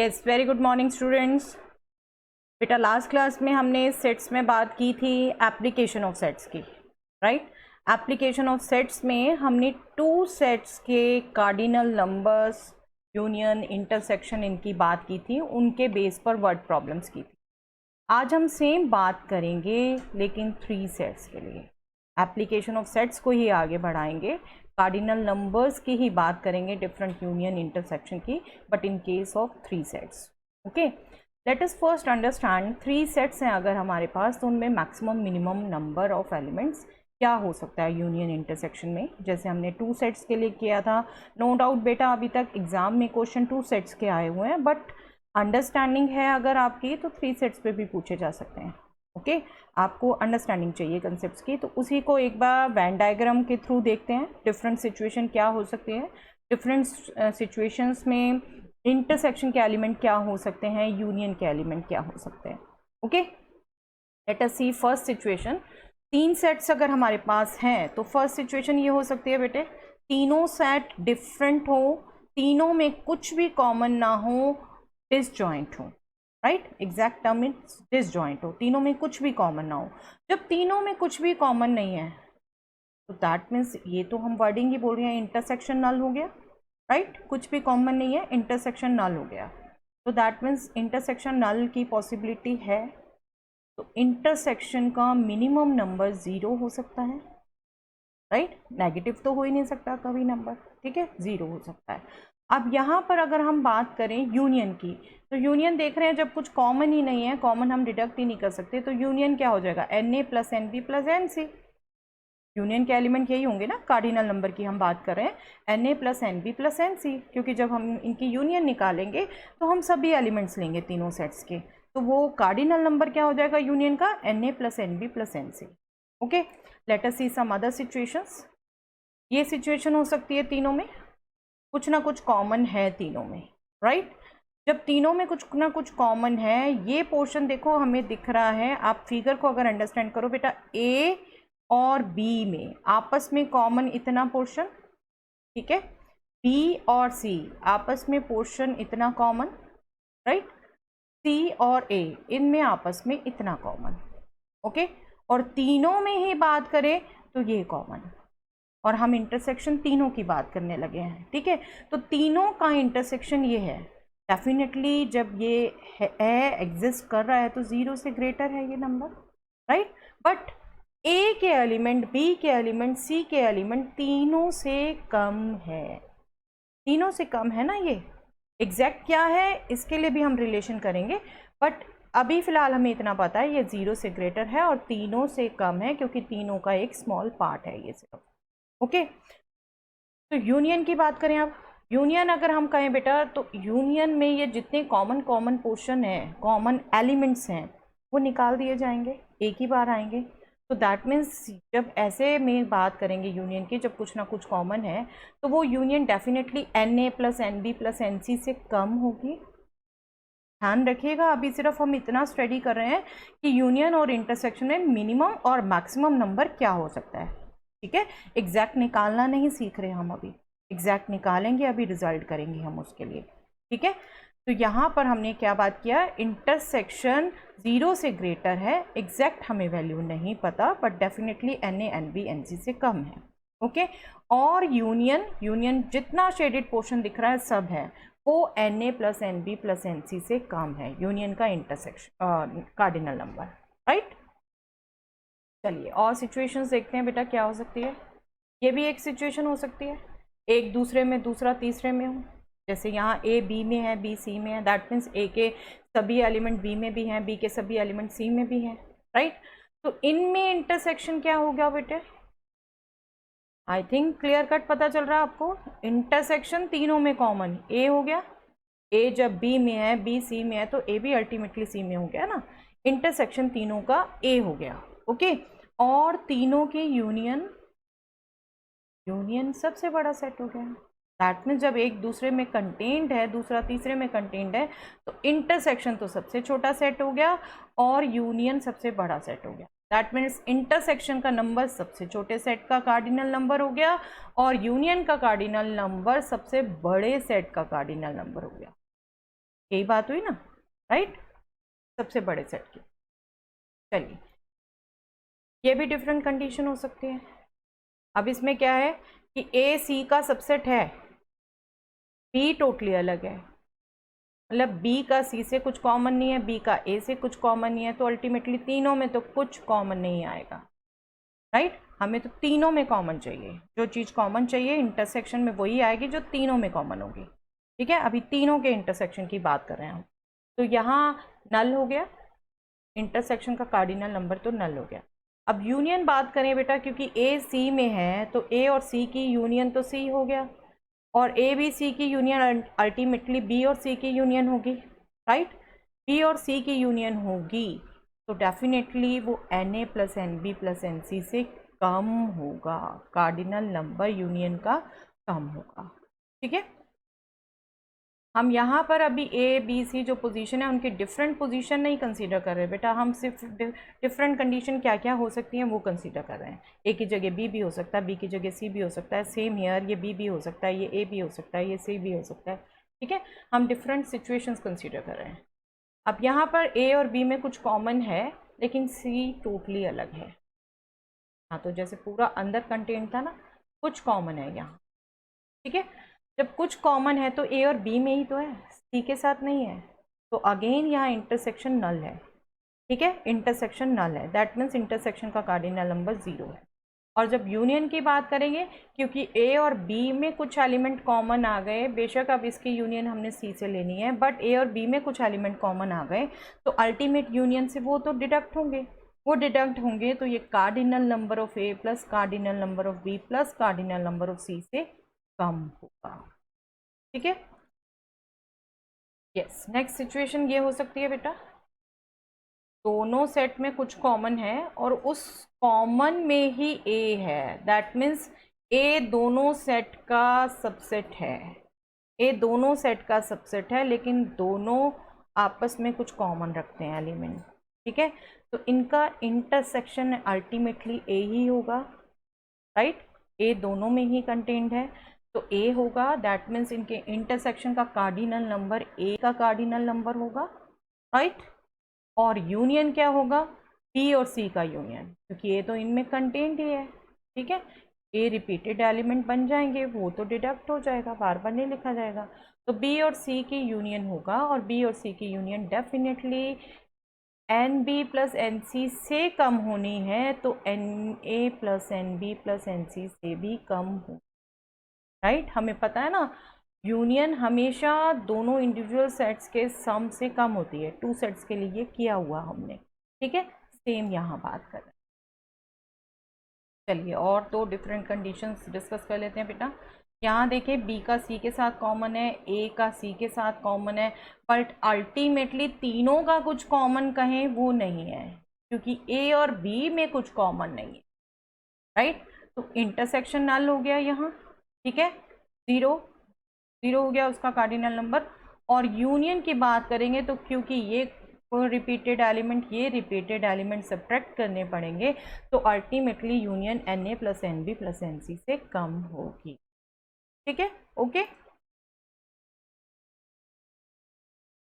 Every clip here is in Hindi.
Yes, very good morning students. बेटा लास्ट क्लास में हमने सेट्स में बात की थी एप्लीकेशन ऑफ सेट्स की, राइट। एप्लीकेशन ऑफ सेट्स में हमने टू सेट्स के कार्डिनल नंबर्स, यूनियन, इंटरसेक्शन इनकी बात की थी, उनके बेस पर वर्ड प्रॉब्लम्स की थी। आज हम सेम बात करेंगे लेकिन थ्री सेट्स के लिए। एप्लीकेशन ऑफ सेट्स को ही आगे बढ़ाएंगे, कार्डिनल नंबर्स की ही बात करेंगे, डिफरेंट यूनियन इंटरसेक्शन की, but in case of three sets. Okay, let us first understand three sets हैं अगर हमारे पास, तो उनमें maximum minimum number of elements क्या हो सकता है यूनियन इंटरसेक्शन में, जैसे हमने टू सेट्स के लिए किया था। नो डाउट बेटा अभी तक एग्जाम में क्वेश्चन टू सेट्स के आए हुए हैं, बट अंडरस्टैंडिंग है अगर आपकी तो थ्री सेट्स पे भी पूछे जा सकते हैं। ओके, आपको अंडरस्टैंडिंग चाहिए कंसेप्ट्स की, तो उसी को एक बार वेन डायग्राम के थ्रू देखते हैं। डिफरेंट सिचुएशन क्या हो सकती है, डिफरेंट सिचुएशंस में इंटरसेक्शन के एलिमेंट क्या हो सकते हैं, यूनियन के एलिमेंट क्या हो सकते हैं। ओके, लेट अस सी फर्स्ट सिचुएशन। तीन सेट्स अगर हमारे पास हैं तो फर्स्ट सिचुएशन ये हो सकती है बेटे, तीनों सेट डिफरेंट हो, तीनों में कुछ भी कॉमन ना हो, डिसजॉइंट हो, right. Exact term means disjoint हो, तीनों में कुछ भी कॉमन ना हो। जब तीनों में कुछ भी कॉमन नहीं है तो दैट मीन्स ये तो हम वर्डिंग ही बोल रहे हैं, इंटरसेक्शन नल हो गया, राइट। कुछ भी कॉमन नहीं है, इंटरसेक्शन नल हो गया, तो दैट मीन्स इंटरसेक्शन नल की पॉसिबिलिटी है, तो इंटरसेक्शन का मिनिमम नंबर 0 हो सकता है, राइट। नेगेटिव तो हो ही नहीं सकता कभी नंबर, ठीक है, 0 हो सकता है। अब यहाँ पर अगर हम बात करें यूनियन की, तो यूनियन देख रहे हैं जब कुछ कॉमन ही नहीं है, कॉमन हम डिडक्ट ही नहीं कर सकते, तो यूनियन क्या हो जाएगा, Na plus Nb plus Nc। Union के एलिमेंट यही होंगे ना, कार्डिनल नंबर की हम बात कर रहे हैं, Na plus Nb plus Nc, क्योंकि जब हम इनकी यूनियन निकालेंगे तो हम सभी एलिमेंट्स लेंगे तीनों सेट्स के, तो वो कार्डिनल नंबर क्या हो जाएगा यूनियन का, Na plus Nb plus Nc। Okay, let us see some other situations. ये सिचुएशन हो सकती है तीनों में कुछ ना कुछ कॉमन है, तीनों में, राइट। जब तीनों में कुछ ना कुछ कॉमन है, ये पोर्शन देखो हमें दिख रहा है, आप फिगर को अगर अंडरस्टैंड करो बेटा, ए और बी में आपस में कॉमन इतना पोर्शन, ठीक है, बी और सी आपस में पोर्शन इतना कॉमन, राइट, सी और ए इनमें आपस में इतना कॉमन, ओके, और तीनों में ही बात करें तो ये कॉमन, और हम इंटरसेक्शन तीनों की बात करने लगे हैं, ठीक है। तो तीनों का इंटरसेक्शन ये है, डेफिनेटली जब ये है एग्जिस्ट कर रहा है तो 0 से ग्रेटर है ये नंबर, राइट। बट ए के एलिमेंट, बी के एलिमेंट, सी के एलिमेंट तीनों से कम है, तीनों से कम है ना। ये एग्जैक्ट क्या है इसके लिए भी हम रिलेशन करेंगे, बट अभी फिलहाल हमें इतना पता है ये 0 से ग्रेटर है और तीनों से कम है, क्योंकि तीनों का एक स्मॉल पार्ट है ये सिर्फ। ओके, तो यूनियन की बात करें अब, यूनियन अगर हम कहें बेटा, तो यूनियन में ये जितने कॉमन पोर्शन है, कॉमन एलिमेंट्स हैं, वो निकाल दिए जाएंगे, एक ही बार आएंगे। तो दैट मीन्स जब ऐसे में बात करेंगे यूनियन की, जब कुछ ना कुछ कॉमन है, तो वो union definitely Na plus Nb plus Nc से कम होगी। ध्यान रखिएगा, अभी सिर्फ हम इतना स्टडी कर रहे हैं कि यूनियन और इंटरसेक्शन में मिनिमम और मैक्सिमम नंबर क्या हो सकता है, ठीक है। एग्जैक्ट निकालना नहीं सीख रहे हम अभी, एग्जैक्ट निकालेंगे, अभी रिजल्ट करेंगे हम उसके लिए, ठीक है। तो यहाँ पर हमने क्या बात किया, इंटरसेक्शन 0 से ग्रेटर है, एग्जैक्ट हमें वैल्यू नहीं पता, but definitely Na Nb Nc से कम है, ओके। और यूनियन जितना शेडेड पोर्शन दिख रहा है सब है, वो Na plus Nb plus Nc से कम है, यूनियन का इंटरसेक्शन कार्डिनल नंबर, राइट। चलिए और सिचुएशंस देखते हैं बेटा क्या हो सकती है। ये भी एक सिचुएशन हो सकती है, एक दूसरे में दूसरा तीसरे में हो, जैसे यहाँ ए बी में है, बी सी में है, दैट मीन्स ए के सभी एलिमेंट बी में भी हैं, बी के सभी एलिमेंट सी में भी हैं, राइट। तो इनमें इंटरसेक्शन क्या हो गया बेटे, आई थिंक क्लियर कट पता चल रहा है आपको। इंटरसेक्शन तीनों में कॉमन ए हो गया, ए जब बी में है, बी सी में है, तो ए भी अल्टीमेटली सी में हो गया ना, इंटरसेक्शन तीनों का ए हो गया, ओके। और तीनों की यूनियन सबसे बड़ा सेट हो गया, दैट मीन्स जब एक दूसरे में कंटेंट है, दूसरा तीसरे में कंटेंट है, तो इंटरसेक्शन तो सबसे छोटा सेट हो गया और यूनियन सबसे बड़ा सेट हो गया, दैट मीन्स इंटरसेक्शन का नंबर सबसे छोटे सेट का कार्डिनल नंबर हो गया और यूनियन का कार्डिनल नंबर सबसे बड़े सेट का कार्डिनल नंबर हो गया, यही बात हुई ना, राइट, सबसे बड़े सेट की। चलिए, ये भी डिफरेंट कंडीशन हो सकती है। अब इसमें क्या है कि ए सी का सबसेट है, बी टोटली अलग है, मतलब बी का सी से कुछ कॉमन नहीं है, बी का ए से कुछ कॉमन नहीं है, तो अल्टीमेटली तीनों में तो कुछ कॉमन नहीं आएगा, राइट। हमें तो तीनों में कॉमन चाहिए, जो चीज़ कॉमन चाहिए इंटरसेक्शन में वही आएगी जो तीनों में कॉमन होगी, ठीक है। अभी तीनों के इंटरसेक्शन की बात कर रहे हैं हम, तो यहाँ नल हो गया, इंटरसेक्शन का कार्डिनल नंबर तो नल हो गया। अब यूनियन बात करें बेटा, क्योंकि ए सी में है तो ए और सी की यूनियन तो सी हो गया, और ए बी सी की यूनियन अल्टीमेटली बी और सी की यूनियन होगी, राइट। बी और सी की यूनियन होगी तो डेफिनेटली वो N A plus N B plus N C से कम होगा, कार्डिनल नंबर यूनियन का कम होगा, ठीक है। हम यहाँ पर अभी ए बी सी जो पोजीशन है उनकी डिफरेंट पोजीशन नहीं कंसीडर कर रहे बेटा, हम सिर्फ डिफरेंट कंडीशन क्या क्या हो सकती हैं वो कंसीडर कर रहे हैं। ए की जगह बी भी हो सकता है, बी की जगह सी भी हो सकता है, सेम हियर ये बी भी हो सकता है, ये ए भी हो सकता है, ये सी भी हो सकता है, ठीक है। हम डिफरेंट सिचुएशंस कंसीडर कर रहे हैं। अब यहाँ पर ए और बी में कुछ कॉमन है लेकिन सी टोटली अलग है। हाँ, तो जैसे पूरा अंदर कंटेंट था ना, कुछ कॉमन है यहाँ, ठीक है। जब कुछ कॉमन है तो ए और बी में ही तो है, सी के साथ नहीं है, तो अगेन यहाँ इंटरसेक्शन नल है, ठीक है। इंटरसेक्शन नल है, दैट मीन्स इंटरसेक्शन का कार्डिनल नंबर 0 है। और जब यूनियन की बात करेंगे, क्योंकि ए और बी में कुछ एलिमेंट कॉमन आ गए, बेशक अब इसकी यूनियन हमने सी से लेनी है, बट ए और बी में कुछ एलिमेंट कॉमन आ गए तो अल्टीमेट यूनियन से वो तो डिडक्ट होंगे, वो डिडक्ट होंगे तो ये cardinal number of A plus cardinal number of B plus cardinal number of C से कम होगा, ठीक है। यस, नेक्स्ट सिचुएशन ये हो सकती है बेटा, दोनों सेट में कुछ कॉमन है और उस कॉमन में ही ए है, दैट मीन्स ए दोनों सेट का सबसेट है, ए दोनों सेट का सबसेट है, लेकिन दोनों आपस में कुछ कॉमन रखते हैं एलिमेंट, ठीक है। तो इनका इंटरसेक्शन अल्टीमेटली ए ही होगा, राइट। ए दोनों में ही कंटेंट है तो ए होगा, दैट मीन्स इनके इंटरसेक्शन का कार्डिनल नंबर ए का कार्डिनल नंबर होगा, राइट। और यूनियन क्या होगा, बी और सी का यूनियन, क्योंकि ए तो इनमें कंटेंट ही है, ठीक है। ए रिपीटेड एलिमेंट बन जाएंगे, वो तो डिडक्ट हो जाएगा, बार बार नहीं लिखा जाएगा, तो बी और सी की यूनियन होगा, और बी और सी की union definitely N B plus N C से कम होनी है, तो N A plus N B plus N C से भी कम हो, राइट। हमें पता है ना, यूनियन हमेशा दोनों इंडिविजुअल सेट्स के सम से कम होती है, टू सेट्स के लिए किया हुआ हमने, ठीक है। सेम यहाँ बात कर रहे हैं। चलिए और दो डिफरेंट कंडीशंस डिस्कस कर लेते हैं बेटा। यहाँ देखें, बी का सी के साथ कॉमन है, ए का सी के साथ कॉमन है, बट अल्टीमेटली तीनों का कुछ कॉमन कहें वो नहीं है, क्योंकि ए और बी में कुछ कॉमन नहीं है, राइट। तो इंटरसेक्शन नल हो गया यहाँ, ठीक है, 0 0 हो गया उसका कार्डिनल नंबर। और यूनियन की बात करेंगे तो क्योंकि ये रिपीटेड एलिमेंट, ये रिपीटेड एलिमेंट सब्ट्रैक्ट करने पड़ेंगे, तो ultimately union N A plus N B plus N C से कम होगी, ठीक है, ओके।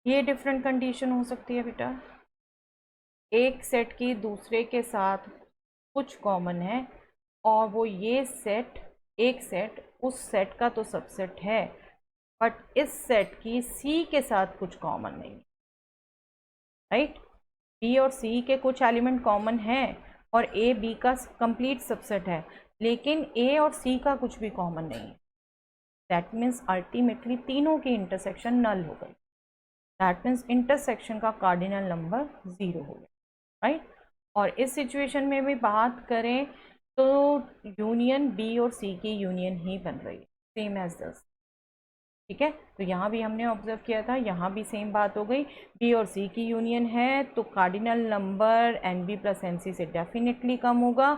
ये डिफरेंट कंडीशन हो सकती है बेटा, एक सेट की दूसरे के साथ कुछ कॉमन है और वो ये सेट, एक सेट उस सेट का तो सबसेट है, बट इस सेट की सी के साथ कुछ कॉमन नहीं, राइट। बी और सी के कुछ एलिमेंट कॉमन है और ए बी का कंप्लीट सबसेट है, लेकिन ए और सी का कुछ भी कॉमन नहीं है, दैट मीन्स अल्टीमेटली तीनों की इंटरसेक्शन नल हो गई, दैट मीन्स इंटरसेक्शन का कार्डिनल नंबर 0 हो गया, राइट। और इस सिचुएशन में भी बात करें तो यूनियन बी और सी की यूनियन ही बन रही है, सेम एज दिस, ठीक है। तो यहाँ भी हमने ऑब्जर्व किया था, यहाँ भी सेम बात हो गई, बी और सी की यूनियन है तो cardinal number N B plus N C से डेफिनेटली कम होगा,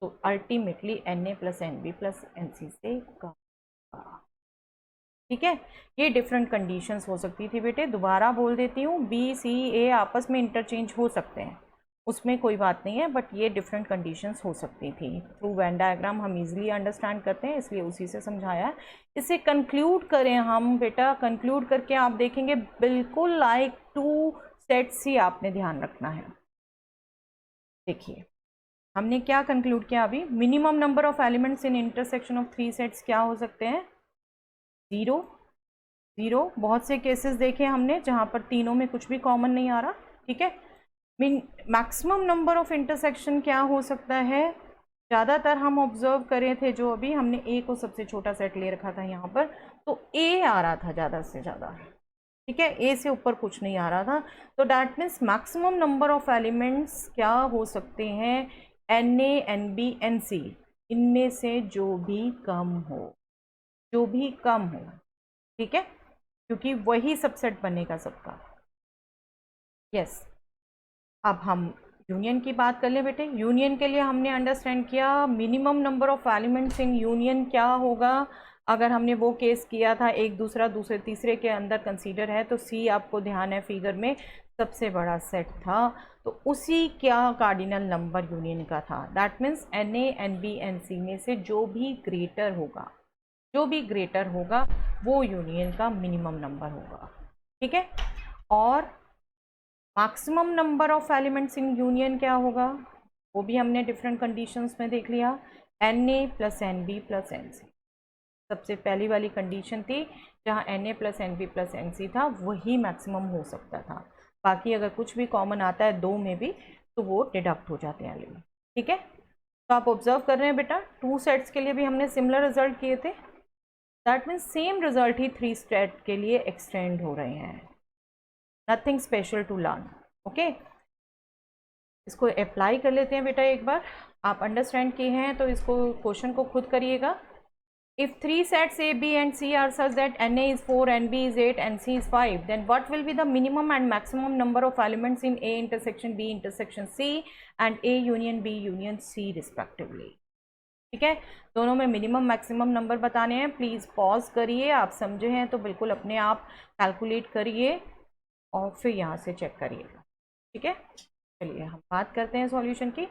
तो ultimately N A plus N B plus N C से कम होगा, ठीक है। ये डिफरेंट कंडीशंस हो सकती थी बेटे, दोबारा बोल देती हूँ, बी सी ए आपस में इंटरचेंज हो सकते हैं, उसमें कोई बात नहीं है, बट ये डिफरेंट कंडीशंस हो सकती थी। थ्रू वेन डायग्राम हम इजीली अंडरस्टैंड करते हैं, इसलिए उसी से समझाया है। इसे कंक्लूड करें हम बेटा, कंक्लूड करके आप देखेंगे बिल्कुल लाइक 2 सेट्स ही आपने ध्यान रखना है। देखिए हमने क्या कंक्लूड किया अभी, minimum number of elements in intersection of 3 sets क्या हो सकते हैं, 0 0। बहुत से केसेस देखे हमने जहां पर तीनों में कुछ भी कॉमन नहीं आ रहा, ठीक है। मैक्सिमम नंबर ऑफ इंटरसेक्शन क्या हो सकता है, ज़्यादातर हम ऑब्जर्व करे थे, जो अभी हमने ए को सबसे छोटा सेट ले रखा था यहाँ पर, तो ए आ रहा था ज़्यादा से ज़्यादा, ठीक है, ए से ऊपर कुछ नहीं आ रहा था। तो that means maximum number of elements क्या हो सकते हैं, N A, N B, N C, इनमें से जो भी कम हो, जो भी कम हो, ठीक है, क्योंकि वही सबसेट बनेगा सबका। यस अब हम यूनियन की बात कर लें बेटे। यूनियन के लिए हमने अंडरस्टैंड किया minimum number of elements in union क्या होगा। अगर हमने वो केस किया था एक दूसरा दूसरे तीसरे के अंदर कंसीडर है, तो सी आपको ध्यान है फिगर में सबसे बड़ा सेट था, तो उसी क्या कार्डिनल नंबर यूनियन का था। That means N A, N B, N C में से जो भी ग्रेटर होगा, जो भी ग्रेटर होगा वो यूनियन का मिनिमम नंबर होगा, ठीक है। और maximum number of elements in union क्या होगा, वो भी हमने डिफरेंट कंडीशंस में देख लिया, N A plus N B plus N C. सबसे पहली वाली कंडीशन थी जहाँ N A plus N B plus N C था, वही मैक्सिमम हो सकता था। बाकी अगर कुछ भी कॉमन आता है दो में भी, तो वो डिडक्ट हो जाते हैं एलिमेंट, ठीक है। तो आप ऑब्जर्व कर रहे हैं बेटा, 2 सेट्स के लिए भी हमने सिमिलर रिजल्ट किए थे। दैट मीन्स सेम रिजल्ट ही 3 सेट के लिए एक्सटेंड हो रहे हैं। Nothing special to learn, okay. इसको अप्लाई कर लेते हैं बेटा एक बार। आप अंडरस्टैंड किए हैं तो इसको क्वेश्चन को खुद करिएगा। If 3 sets A, B and C are such that NA is 4, NB is 8, and C is 5, then what will be the minimum and maximum number of elements in A intersection B intersection C and A union B union C respectively? ठीक है, दोनों में मिनिमम मैक्सिमम नंबर बताने हैं। प्लीज़ पॉज करिए, आप समझे हैं तो बिल्कुल अपने आप कैलकुलेट करिए और फिर यहाँ से चेक करिएगा, ठीक है। चलिए हम बात करते हैं सॉल्यूशन की।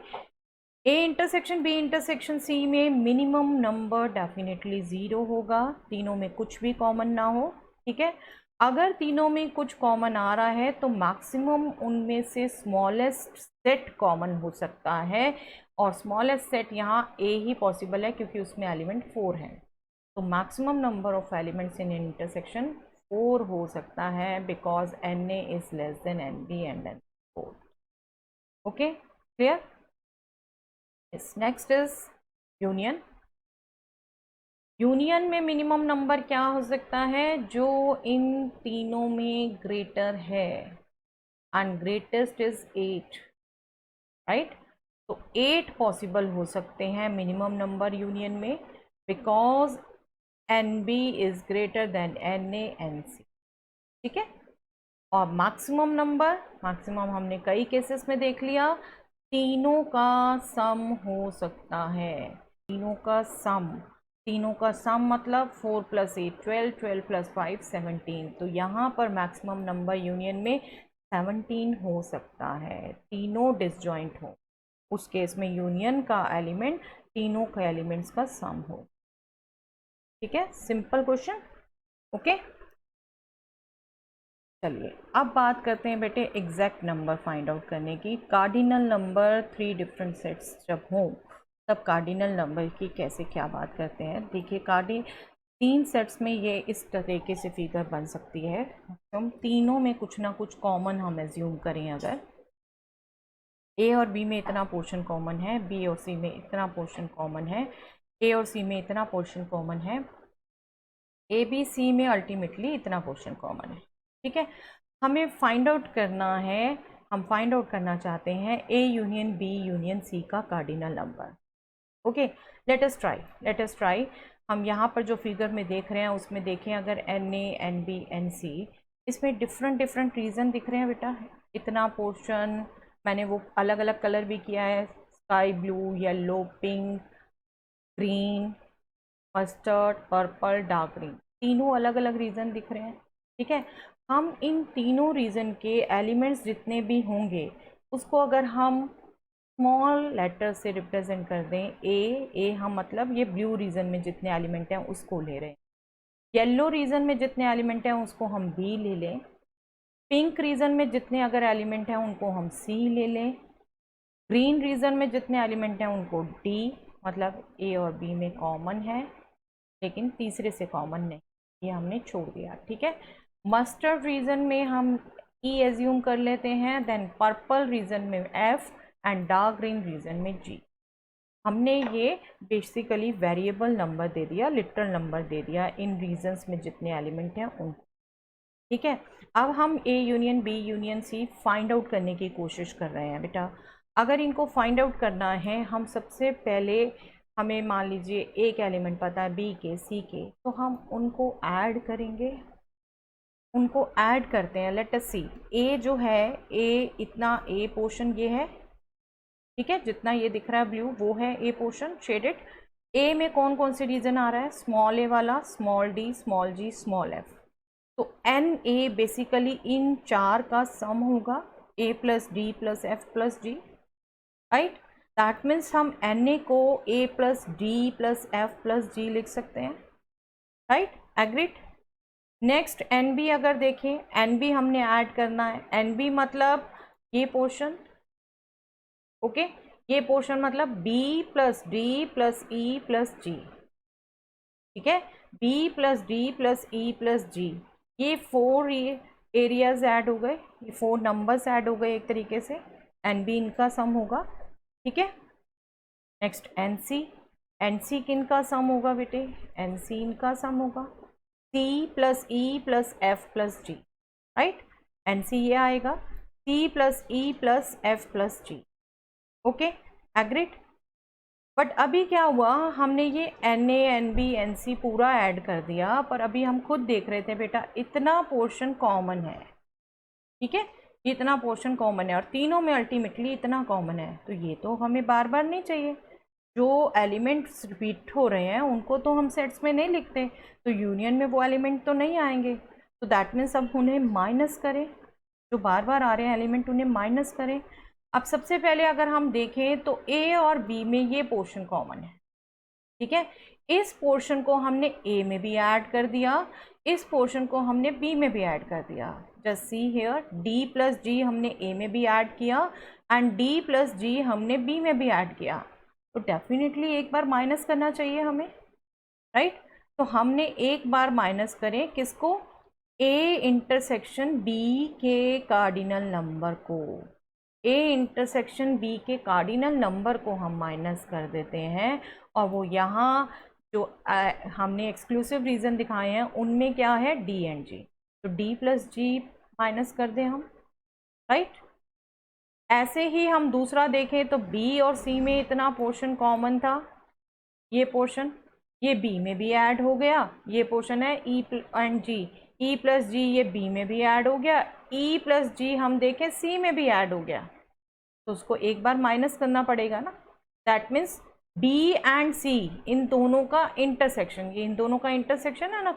A intersection B intersection C में मिनिमम नंबर डेफिनेटली 0 होगा, तीनों में कुछ भी कॉमन ना हो, ठीक है। अगर तीनों में कुछ कॉमन आ रहा है तो मैक्सिमम उनमें से स्मॉलेस्ट सेट कॉमन हो सकता है, और स्मॉलेस्ट सेट यहाँ ए ही पॉसिबल है क्योंकि उसमें एलिमेंट 4 है। तो maximum number of elements in intersection 4 हो सकता है, because N A is less than N B and N 4। Okay, clear? Next is union. Union में मिनिमम नंबर क्या हो सकता है, जो इन तीनों में ग्रेटर है, एंड ग्रेटेस्ट इज 8, राइट। तो 8 पॉसिबल हो सकते हैं मिनिमम नंबर यूनियन में, because N B is greater than N A N C, ठीक है। और मैक्सिमम नंबर, मैक्सिमम हमने कई केसेस में देख लिया, तीनों का सम हो सकता है, तीनों का सम, तीनों का सम मतलब 4 + 8 12, 12 + 5 17। तो यहाँ पर मैक्सिमम नंबर यूनियन में 17 हो सकता है, तीनों डिसजॉइंट हो। उस केस में यूनियन का एलिमेंट तीनों के एलिमेंट्स का सम हो, ठीक है। Simple question, okay. चलिए अब बात करते हैं बेटे एग्जैक्ट नंबर फाइंड आउट करने की। कार्डिनल नंबर 3 डिफरेंट सेट्स जब हों तब कार्डिनल नंबर की कैसे क्या बात करते हैं। देखिए 3 सेट्स में ये इस तरीके से फिगर बन सकती है। हम तीनों में कुछ ना कुछ कॉमन हम एज्यूम करें, अगर ए और बी में इतना पोर्शन कॉमन है, बी और सी में इतना पोर्शन कॉमन है, ए और सी में इतना पोर्शन कॉमन है, ए बी सी में अल्टीमेटली इतना पोर्शन कॉमन है, ठीक है। हमें फाइंड आउट करना है, हम फाइंड आउट करना चाहते हैं A union B union C का cardinal number. Okay, let us try. हम यहाँ पर जो फिगर में देख रहे हैं उसमें देखें, अगर N A N B N C, इसमें डिफरेंट रीजन दिख रहे हैं बेटा। इतना पोर्शन मैंने वो अलग अलग कलर भी किया है, sky blue, yellow, pink, green, mustard, purple, dark green, तीनों अलग अलग रीजन दिख रहे हैं, ठीक है। हम इन तीनों रीजन के एलिमेंट्स जितने भी होंगे उसको अगर हम स्मॉल लेटर से रिप्रेजेंट कर दें, ए हम मतलब ये ब्लू रीजन में जितने एलिमेंट हैं उसको ले रहे हैं, येलो रीजन में जितने एलिमेंट हैं उसको हम बी ले लें, पिंक रीजन में जितने अगर एलिमेंट हैं उनको हम सी ले लें, ग्रीन रीजन में जितने एलिमेंट हैं उनको डी, मतलब ए और बी में कॉमन है लेकिन तीसरे से कॉमन नहीं, ये हमने छोड़ दिया, ठीक है। मस्टर्ड रीजन में हम ई एज्यूम कर लेते हैं, देन पर्पल रीजन में F and dark green region में जी। हमने ये बेसिकली वेरिएबल नंबर दे दिया, लिटरल नंबर दे दिया इन रीजन्स में जितने एलिमेंट हैं उनको, ठीक है। अब हम A union B union C find out करने की कोशिश कर रहे हैं बेटा। अगर इनको फाइंड आउट करना है, हम सबसे पहले हमें मान लीजिए एक एलिमेंट पता है बी के सी के, तो हम उनको ऐड करेंगे, उनको ऐड करते हैं। लेट अस सी, ए जो है ए, इतना ए पोर्शन ये है, ठीक है, जितना ये दिख रहा है ब्लू वो है ए पोर्शन शेडेड। ए में कौन कौन से रीजन आ रहा है, स्मॉल ए वाला, small D, small G, small F. तो एन ए बेसिकली इन चार का सम होगा, A plus D plus F plus G, right. That means हम एन ए को A plus D plus F plus G लिख सकते हैं, right, agreed. Next n B अगर देखें, एन बी हमने ऐड करना है, एन बी मतलब ये पोर्शन, ओके, ये पोर्शन मतलब B plus D plus E plus G, ठीक है, B plus D plus E plus G, ये 4 एरियाज ऐड हो गए, ये 4 नंबर्स ऐड हो गए एक तरीके से, एन बी इनका सम होगा, ठीक है। नेक्स्ट एन सी किन का सम होगा बेटे, एन सी इनका सम होगा, C plus E plus F plus G, right, n C ये आएगा, C plus E plus F plus G, okay, agreed. But अभी क्या हुआ, हमने ये n A N B N C पूरा ऐड कर दिया, पर अभी हम खुद देख रहे थे बेटा इतना पोर्शन कॉमन है, ठीक है, इतना पोर्शन कॉमन है और तीनों में अल्टीमेटली इतना कॉमन है, तो ये तो हमें बार बार नहीं चाहिए। जो एलिमेंट्स रिपीट हो रहे हैं उनको तो हम सेट्स में नहीं लिखते, तो यूनियन में वो एलिमेंट तो नहीं आएंगे, तो दैट मीन्स अब उन्हें माइनस करें, जो बार बार आ रहे हैं एलिमेंट उन्हें माइनस करें। अब सबसे पहले अगर हम देखें तो ए और बी में ये पोर्शन कॉमन है, ठीक है, इस पोर्शन को हमने ए में भी ऐड कर दिया, इस पोर्शन को हमने बी में भी ऐड कर दिया। Just see here, D plus G हमने ए में भी ऐड किया एंड डी प्लस जी हमने बी में भी ऐड किया, तो डेफिनेटली एक बार माइनस करना चाहिए हमें, राइट। तो हमने एक बार माइनस करें किसको, ए इंटरसेक्शन बी के कार्डिनल नंबर को, ए इंटरसेक्शन बी के कार्डिनल नंबर को हम माइनस कर देते हैं, और वो यहाँ जो हमने एक्सक्लूसिव रीज़न दिखाए हैं उनमें क्या है, डी एंड जी, तो डी प्लस जी माइनस कर दें हम, राइट। ऐसे ही हम दूसरा देखें तो बी और सी में इतना पोर्शन कॉमन था, ये पोर्शन ये बी में भी ऐड हो गया, ये पोर्शन है E and ji, E plus G ये बी में भी ऐड हो गया, ई प्लस जी हम देखें सी में भी ऐड हो गया, तो उसको एक बार माइनस करना पड़ेगा ना। दैट मीन्स बी एंड सी इन दोनों का इंटरसेक्शन, ये इन दोनों का इंटरसेक्शन है ना,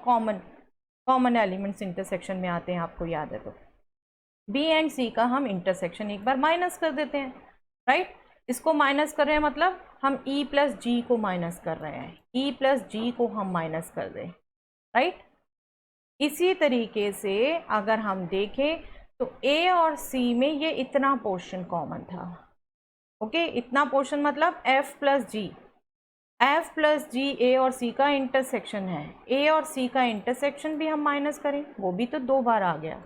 कॉमन एलिमेंट्स इंटरसेक्शन में आते हैं, आपको याद है, तो बी एंड सी का हम इंटरसेक्शन एक बार माइनस कर देते हैं, राइट। इसको माइनस कर रहे हैं मतलब हम ई प्लस जी को माइनस कर रहे हैं, ई प्लस जी को हम माइनस कर दें, राइट। इसी तरीके से अगर हम देखें तो ए और सी में ये इतना पोर्शन कॉमन था, ओके, इतना पोर्शन मतलब एफ प्लस जी ए और सी का इंटरसेक्शन है, ए और सी का इंटरसेक्शन भी हम माइनस करें, वो भी तो 2 बार आ गया,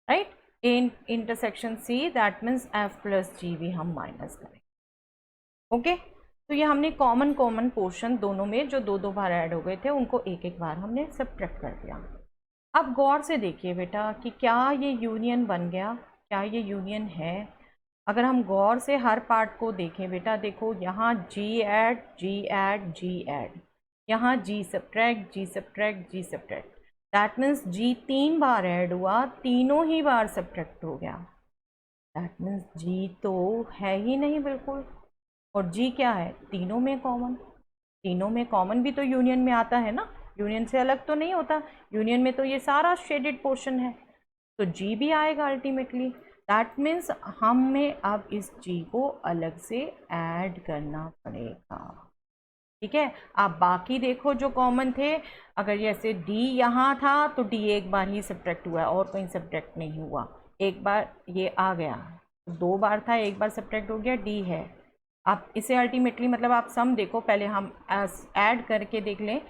right, A intersection C, that means F plus G भी हम माइनस करें, ओके। तो ये हमने कॉमन पोर्शन दोनों में जो 2 बार ऐड हो गए थे उनको एक एक बार हमने सब्ट्रैक्ट कर दिया। अब गौर से देखिए बेटा कि क्या ये यूनियन बन गया, क्या ये यूनियन है। अगर हम गौर से हर पार्ट को देखें बेटा, देखो यहाँ G add G add G add, यहाँ G subtract G subtract G subtract, that means G 3 बार ऐड हुआ, तीनों ही बार सब्ट्रैक्ट हो गया, दैट मीन्स जी तो है ही नहीं बिल्कुल, और जी क्या है, तीनों में कॉमन, तीनों में कॉमन भी तो यूनियन में आता है ना, यूनियन से अलग तो नहीं होता, यूनियन में तो ये सारा शेडेड पोर्शन है, तो जी भी आएगा अल्टीमेटली। दैट मीन्स हमें अब इस g को अलग से ऐड करना पड़ेगा। ठीक है, आप बाकी देखो जो कॉमन थे, अगर जैसे d यहाँ था तो d एक बार ही सब्ट्रैक्ट हुआ है और कहीं सब्ट्रैक्ट नहीं हुआ, एक बार ये आ गया, 2 बार था, एक बार सब्ट्रैक्ट हो गया, d है। आप इसे अल्टीमेटली मतलब आप सम देखो, पहले हम ऐड करके देख लें,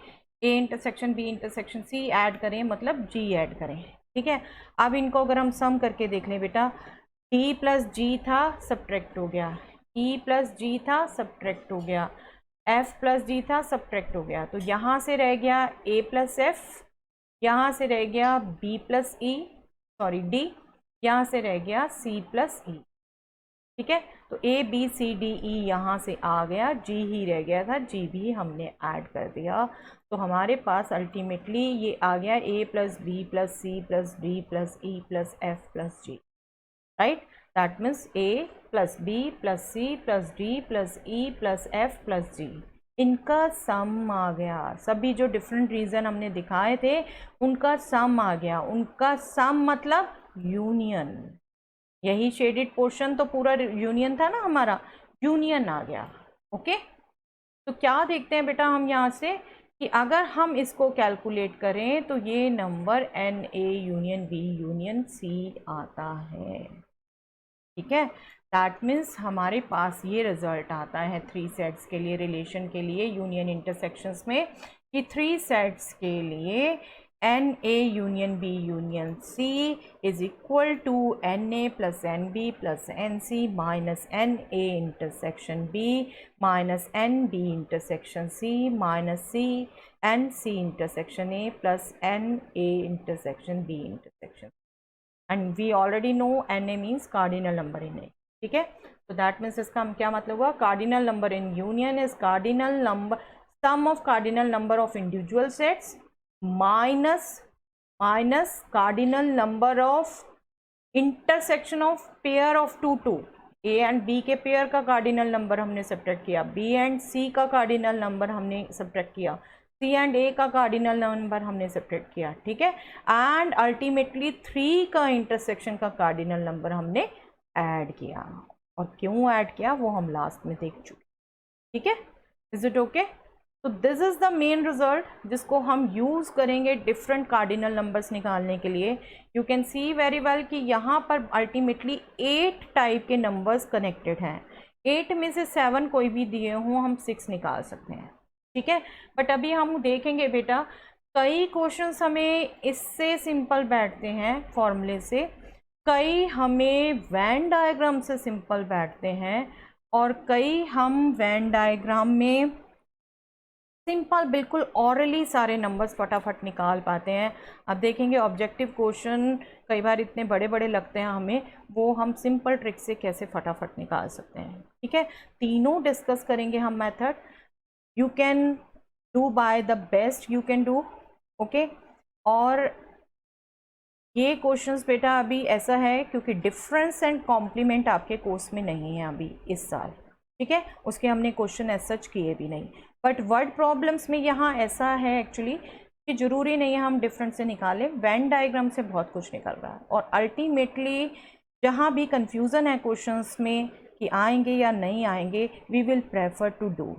a intersection b intersection c add करें मतलब g ऐड करें। ठीक है, अब इनको अगर हम सम करके देख लें बेटा, d प्लस g था सब्ट्रैक्ट हो गया, e प्लस g था सब्ट्रैक्ट हो गया, f प्लस g था सब्ट्रैक्ट हो गया, तो यहाँ से रह गया a प्लस f, यहाँ से रह गया b plus e sorry d, यहाँ से रह गया c प्लस e। ठीक है, तो a b c d e यहाँ से आ गया, g ही रह गया था, g भी हमने ऐड कर दिया, तो हमारे पास अल्टीमेटली ये आ गया a plus B plus C plus D plus E plus F plus G, right. That means a plus b plus c plus d plus e plus f plus g, इनका सम आ गया। सभी जो डिफरेंट रीजन हमने दिखाए थे उनका सम आ गया, उनका सम मतलब यूनियन, यही शेडेड पोर्शन तो पूरा यूनियन था ना हमारा, यूनियन आ गया। ओके, तो क्या देखते हैं बेटा हम यहाँ से कि अगर हम इसको कैलकुलेट करें तो ये number NA union B union C आता है। ठीक है, दैट मीन्स हमारे पास ये रिजल्ट आता है 3 सेट्स के लिए, रिलेशन के लिए यूनियन इंटरसेक्शंस में, कि 3 सेट्स के लिए NA union B union C is equal to NA plus NB plus NC minus NA intersection B minus NB intersection C minus NC intersection A plus NA intersection B intersection, and we already know NA means cardinal number in A। ठीक है, तो दैट मीन्स इसका हम क्या मतलब हुआ, cardinal number in union is cardinal number, sum of cardinal number of individual sets minus cardinal number of intersection of pair of two A and B के पेयर का कार्डिनल नंबर हमने सब्ट्रैक्ट किया, बी एंड सी का कार्डिनल नंबर हमने सब्ट्रैक्ट किया, सी एंड ए का कार्डिनल नंबर हमने सब्ट्रैक्ट किया। ठीक है, एंड अल्टीमेटली 3 का इंटरसेक्शन का कार्डिनल नंबर हमने ऐड किया, और क्यों ऐड किया वो हम लास्ट में देख चुके। ठीक है, इज इट ओके? तो this is the main result जिसको हम यूज करेंगे डिफरेंट कार्डिनल नंबर्स निकालने के लिए। You can see very well कि यहाँ पर अल्टीमेटली 8 टाइप के नंबर्स कनेक्टेड हैं, 8 में से 7 कोई भी दिए हों हम 6 निकाल सकते हैं। ठीक है, बट अभी हम देखेंगे बेटा कई क्वेश्चंस हमें इससे सिंपल बैठते हैं फॉर्मूले से, कई हमें वेन डायग्राम से सिंपल बैठते हैं, और कई हम वेन डायग्राम में सिंपल बिल्कुल ऑरली सारे नंबर्स फटाफट निकाल पाते हैं। अब देखेंगे ऑब्जेक्टिव क्वेश्चन कई बार इतने बड़े बड़े लगते हैं हमें, वो हम सिंपल ट्रिक से कैसे फटाफट निकाल सकते हैं। ठीक है, तीनों डिस्कस करेंगे हम method, you can do by the best you can do. Okay, और ये क्वेश्चंस बेटा अभी ऐसा है क्योंकि डिफरेंस एंड कॉम्प्लीमेंट आपके कोर्स में नहीं है अभी इस साल। ठीक है, उसके हमने क्वेश्चन एज सच किए भी नहीं, बट वर्ड प्रॉब्लम्स में यहाँ ऐसा है एक्चुअली कि ज़रूरी नहीं है हम डिफरेंस से निकालें, वेन डायग्राम से बहुत कुछ निकल रहा है, और अल्टीमेटली जहाँ भी कंफ्यूजन है क्वेश्चंस में कि आएंगे या नहीं आएंगे, we will prefer to do.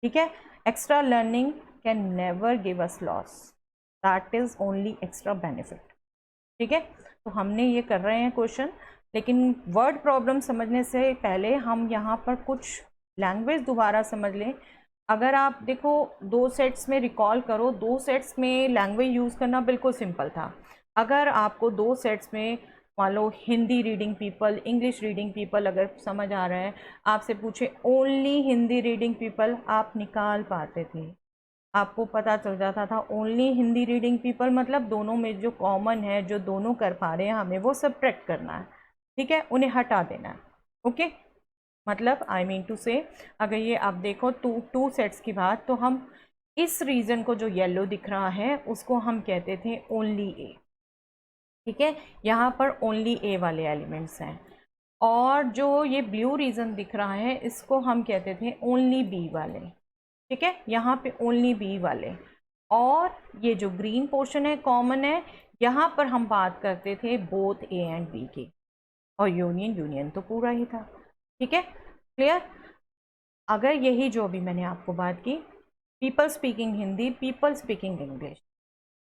ठीक है, extra learning can never give us loss, that is only extra benefit. ठीक है, तो हमने ये कर रहे हैं क्वेश्चन, लेकिन वर्ड प्रॉब्लम समझने से पहले हम यहाँ पर कुछ लैंग्वेज दोबारा समझ लें। अगर आप देखो 2 सेट्स में रिकॉल करो, 2 सेट्स में लैंग्वेज यूज़ करना बिल्कुल सिंपल था। अगर आपको 2 सेट्स में मान लो Hindi reading people, English reading people अगर समझ आ रहे हैं, आपसे पूछे ओनली हिंदी रीडिंग पीपल, आप निकाल पाते थे, आपको पता चल जाता था ओनली हिंदी रीडिंग पीपल मतलब दोनों में जो कॉमन है, जो दोनों कर पा रहे हैं, हमें वो सब्ट्रैक्ट करना है। ठीक है, उन्हें हटा देना है। ओके, मतलब आई मीन टू से अगर ये आप देखो 2 सेट्स की बात, तो हम इस रीजन को जो येलो दिख रहा है उसको हम कहते थे ओनली ए। ठीक है, यहाँ पर ओनली ए वाले एलिमेंट्स हैं, और जो ये ब्लू रीजन दिख रहा है इसको हम कहते थे ओनली बी वाले। ठीक है, यहाँ पे ओनली बी वाले, और ये जो ग्रीन पोर्शन है कॉमन है, यहाँ पर हम बात करते थे बोथ ए एंड बी की। और यूनियन, यूनियन तो पूरा ही था। ठीक है, क्लियर। अगर यही जो अभी मैंने आपको बात की, people speaking Hindi, people speaking English,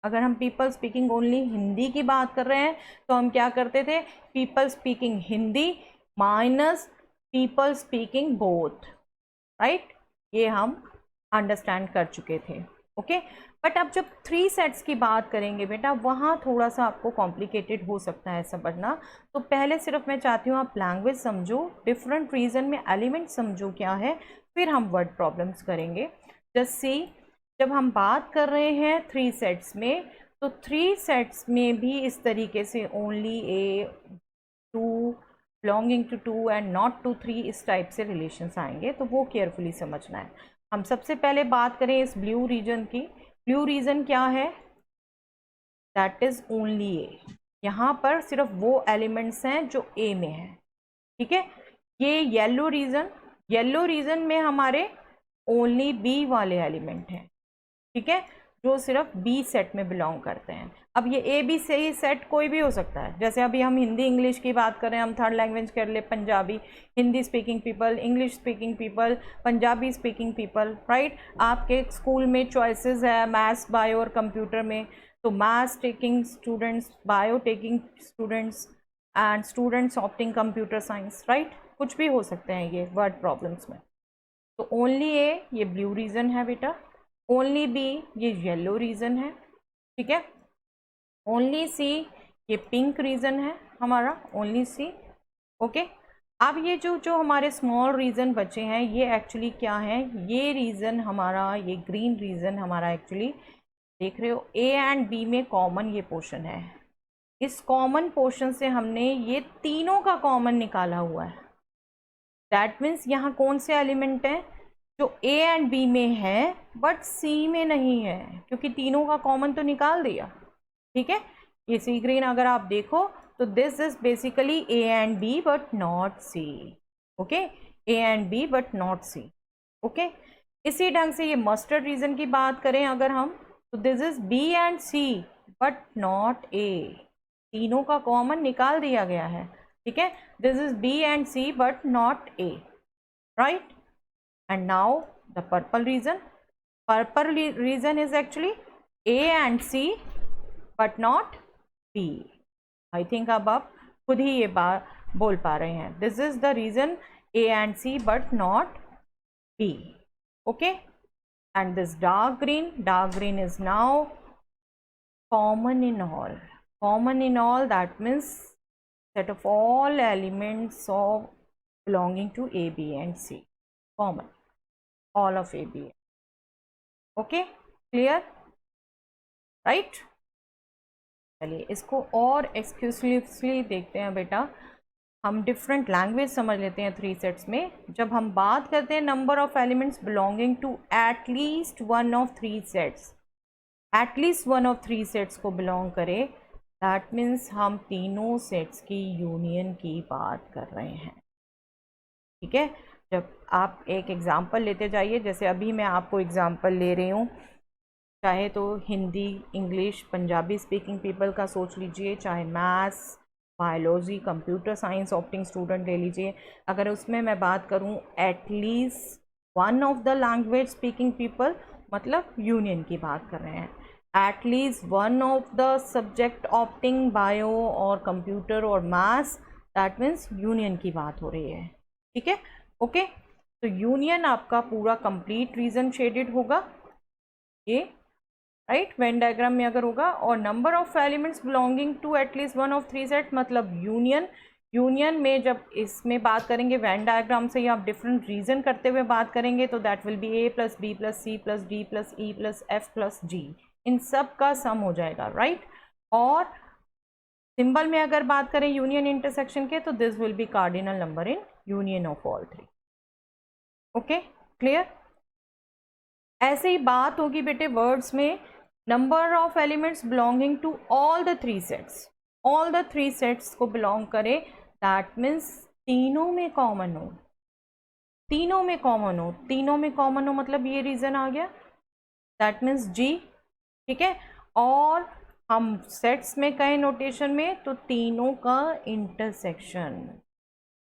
अगर हम पीपल स्पीकिंग ओनली हिंदी की बात कर रहे हैं तो हम क्या करते थे, people speaking Hindi minus people speaking both, right. ये हम अंडरस्टैंड कर चुके थे। ओके, बट अब जब 3 सेट्स की बात करेंगे बेटा, वहाँ थोड़ा सा आपको कॉम्प्लिकेटेड हो सकता है समझना। तो पहले सिर्फ मैं चाहती हूँ आप लैंग्वेज समझो, डिफरेंट रीजन में एलिमेंट समझो क्या है, फिर हम वर्ड प्रॉब्लम्स करेंगे। जस्ट सी, जब हम बात कर रहे हैं 3 सेट्स में, तो 3 सेट्स में भी इस तरीके से only A, two, belonging to 2 and not to 3, इस टाइप से रिलेशंस आएंगे, तो वो केयरफुली समझना है। हम सबसे पहले बात करें इस ब्लू रीजन की। ब्लू रीजन क्या है, दैट इज ओनली ए। यहाँ पर सिर्फ वो एलिमेंट्स हैं जो ए में है। ठीक है, ये येलो रीजन, येलो रीजन में हमारे ओनली बी वाले एलिमेंट हैं। ठीक है, जो सिर्फ बी सेट में बिलोंग करते हैं। अब ये ए बी से सेट कोई भी हो सकता है, जैसे अभी हम हिंदी इंग्लिश की बात करें, हम थर्ड लैंग्वेज कर ले Punjabi, Hindi speaking people, English speaking people, Punjabi speaking people, right. आपके स्कूल में चॉइसेस है मैथ्स, बायो और कंप्यूटर में, तो maths taking students, bio taking students and students opting computer science, right. कुछ भी हो सकते हैं ये वर्ड प्रॉब्लम्स में। तो ओनली ए ये ब्लू रीजन है बेटा, ओनली बी ये येलो रीजन है। ठीक है, ओनली सी ये पिंक रीजन है हमारा, ओनली सी। ओके, अब ये जो हमारे स्मॉल रीजन बचे हैं, ये एक्चुअली क्या है, ये रीजन हमारा, ये ग्रीन रीजन हमारा एक्चुअली देख रहे हो, ए एंड बी में कॉमन ये पोर्शन है। इस कॉमन पोर्शन से हमने ये तीनों का कॉमन निकाला हुआ है। दैट मीन्स यहाँ कौन से एलिमेंट हैं जो ए एंड बी में है बट सी में नहीं है, क्योंकि तीनों का कॉमन तो निकाल दिया। ठीक है, ये सी ग्रीन अगर आप देखो तो this is basically A and B but not C. Okay, A and B but not C. Okay, इसी ढंग से ये मस्टर्ड रीजन की बात करें अगर हम, तो this is B and C but not A, तीनों का कॉमन निकाल दिया गया है। ठीक है, this is B and C but not A, right. And now the purple region. Purple region is actually A and C but not B. I think अब आप खुद ही ये बात बोल पा रहे हैं। This is the region A and C but not B. Okay? And this dark green is now common in all. Common in all, that means set of all elements of belonging to A, B and C. Common. All of A, B. Okay, clear, right? चलिए इसको और एक्सक्लूसिवली देखते हैं बेटा। हम डिफरेंट लैंग्वेज समझ लेते हैं 3 सेट्स में। जब हम बात करते हैं number of elements belonging to at least one of 3 sets, at least one of 3 sets को बिलोंग करे, दैट मीन्स हम तीनों सेट्स की यूनियन की बात कर रहे हैं। ठीक है, जब आप एक एग्ज़ाम्पल लेते जाइए, जैसे अभी मैं आपको एग्ज़ाम्पल ले रही हूँ, चाहे तो Hindi English Punjabi speaking people का सोच लीजिए, चाहे maths biology computer science opting student ले लीजिए। अगर उसमें मैं बात करूँ at least one of the language speaking people, मतलब यूनियन की बात कर रहे हैं। At least one of the subject opting bio और कंप्यूटर और मैथ्स, दैट मीन्स यूनियन की बात हो रही है। ठीक है, ओके, तो यूनियन आपका पूरा कंप्लीट रीजन शेडेड होगा ये, राइट, वेन डायग्राम में अगर होगा। और number of elements belonging to at least one of 3 set मतलब यूनियन। यूनियन में जब इसमें बात करेंगे वेन डायग्राम से, या आप डिफरेंट रीजन करते हुए बात करेंगे, तो that will be A plus B plus C plus D plus E plus F plus G, इन सब का सम हो जाएगा, राइट। और सिंबल में अगर बात करें यूनियन इंटरसेक्शन के, तो this will be cardinal number in union of all 3। Okay, clear. ऐसे ही बात होगी बेटे वर्ड्स में, number of elements belonging to all the 3 sets, all the 3 sets को बिलोंग करे, दैट मीन्स तीनों में कॉमन हो, तीनों में कॉमन हो, तीनों में कॉमन हो मतलब ये रीजन आ गया, दैट मीन्स जी। ठीक है, और हम सेट्स में कहें नोटेशन में तो तीनों का intersection,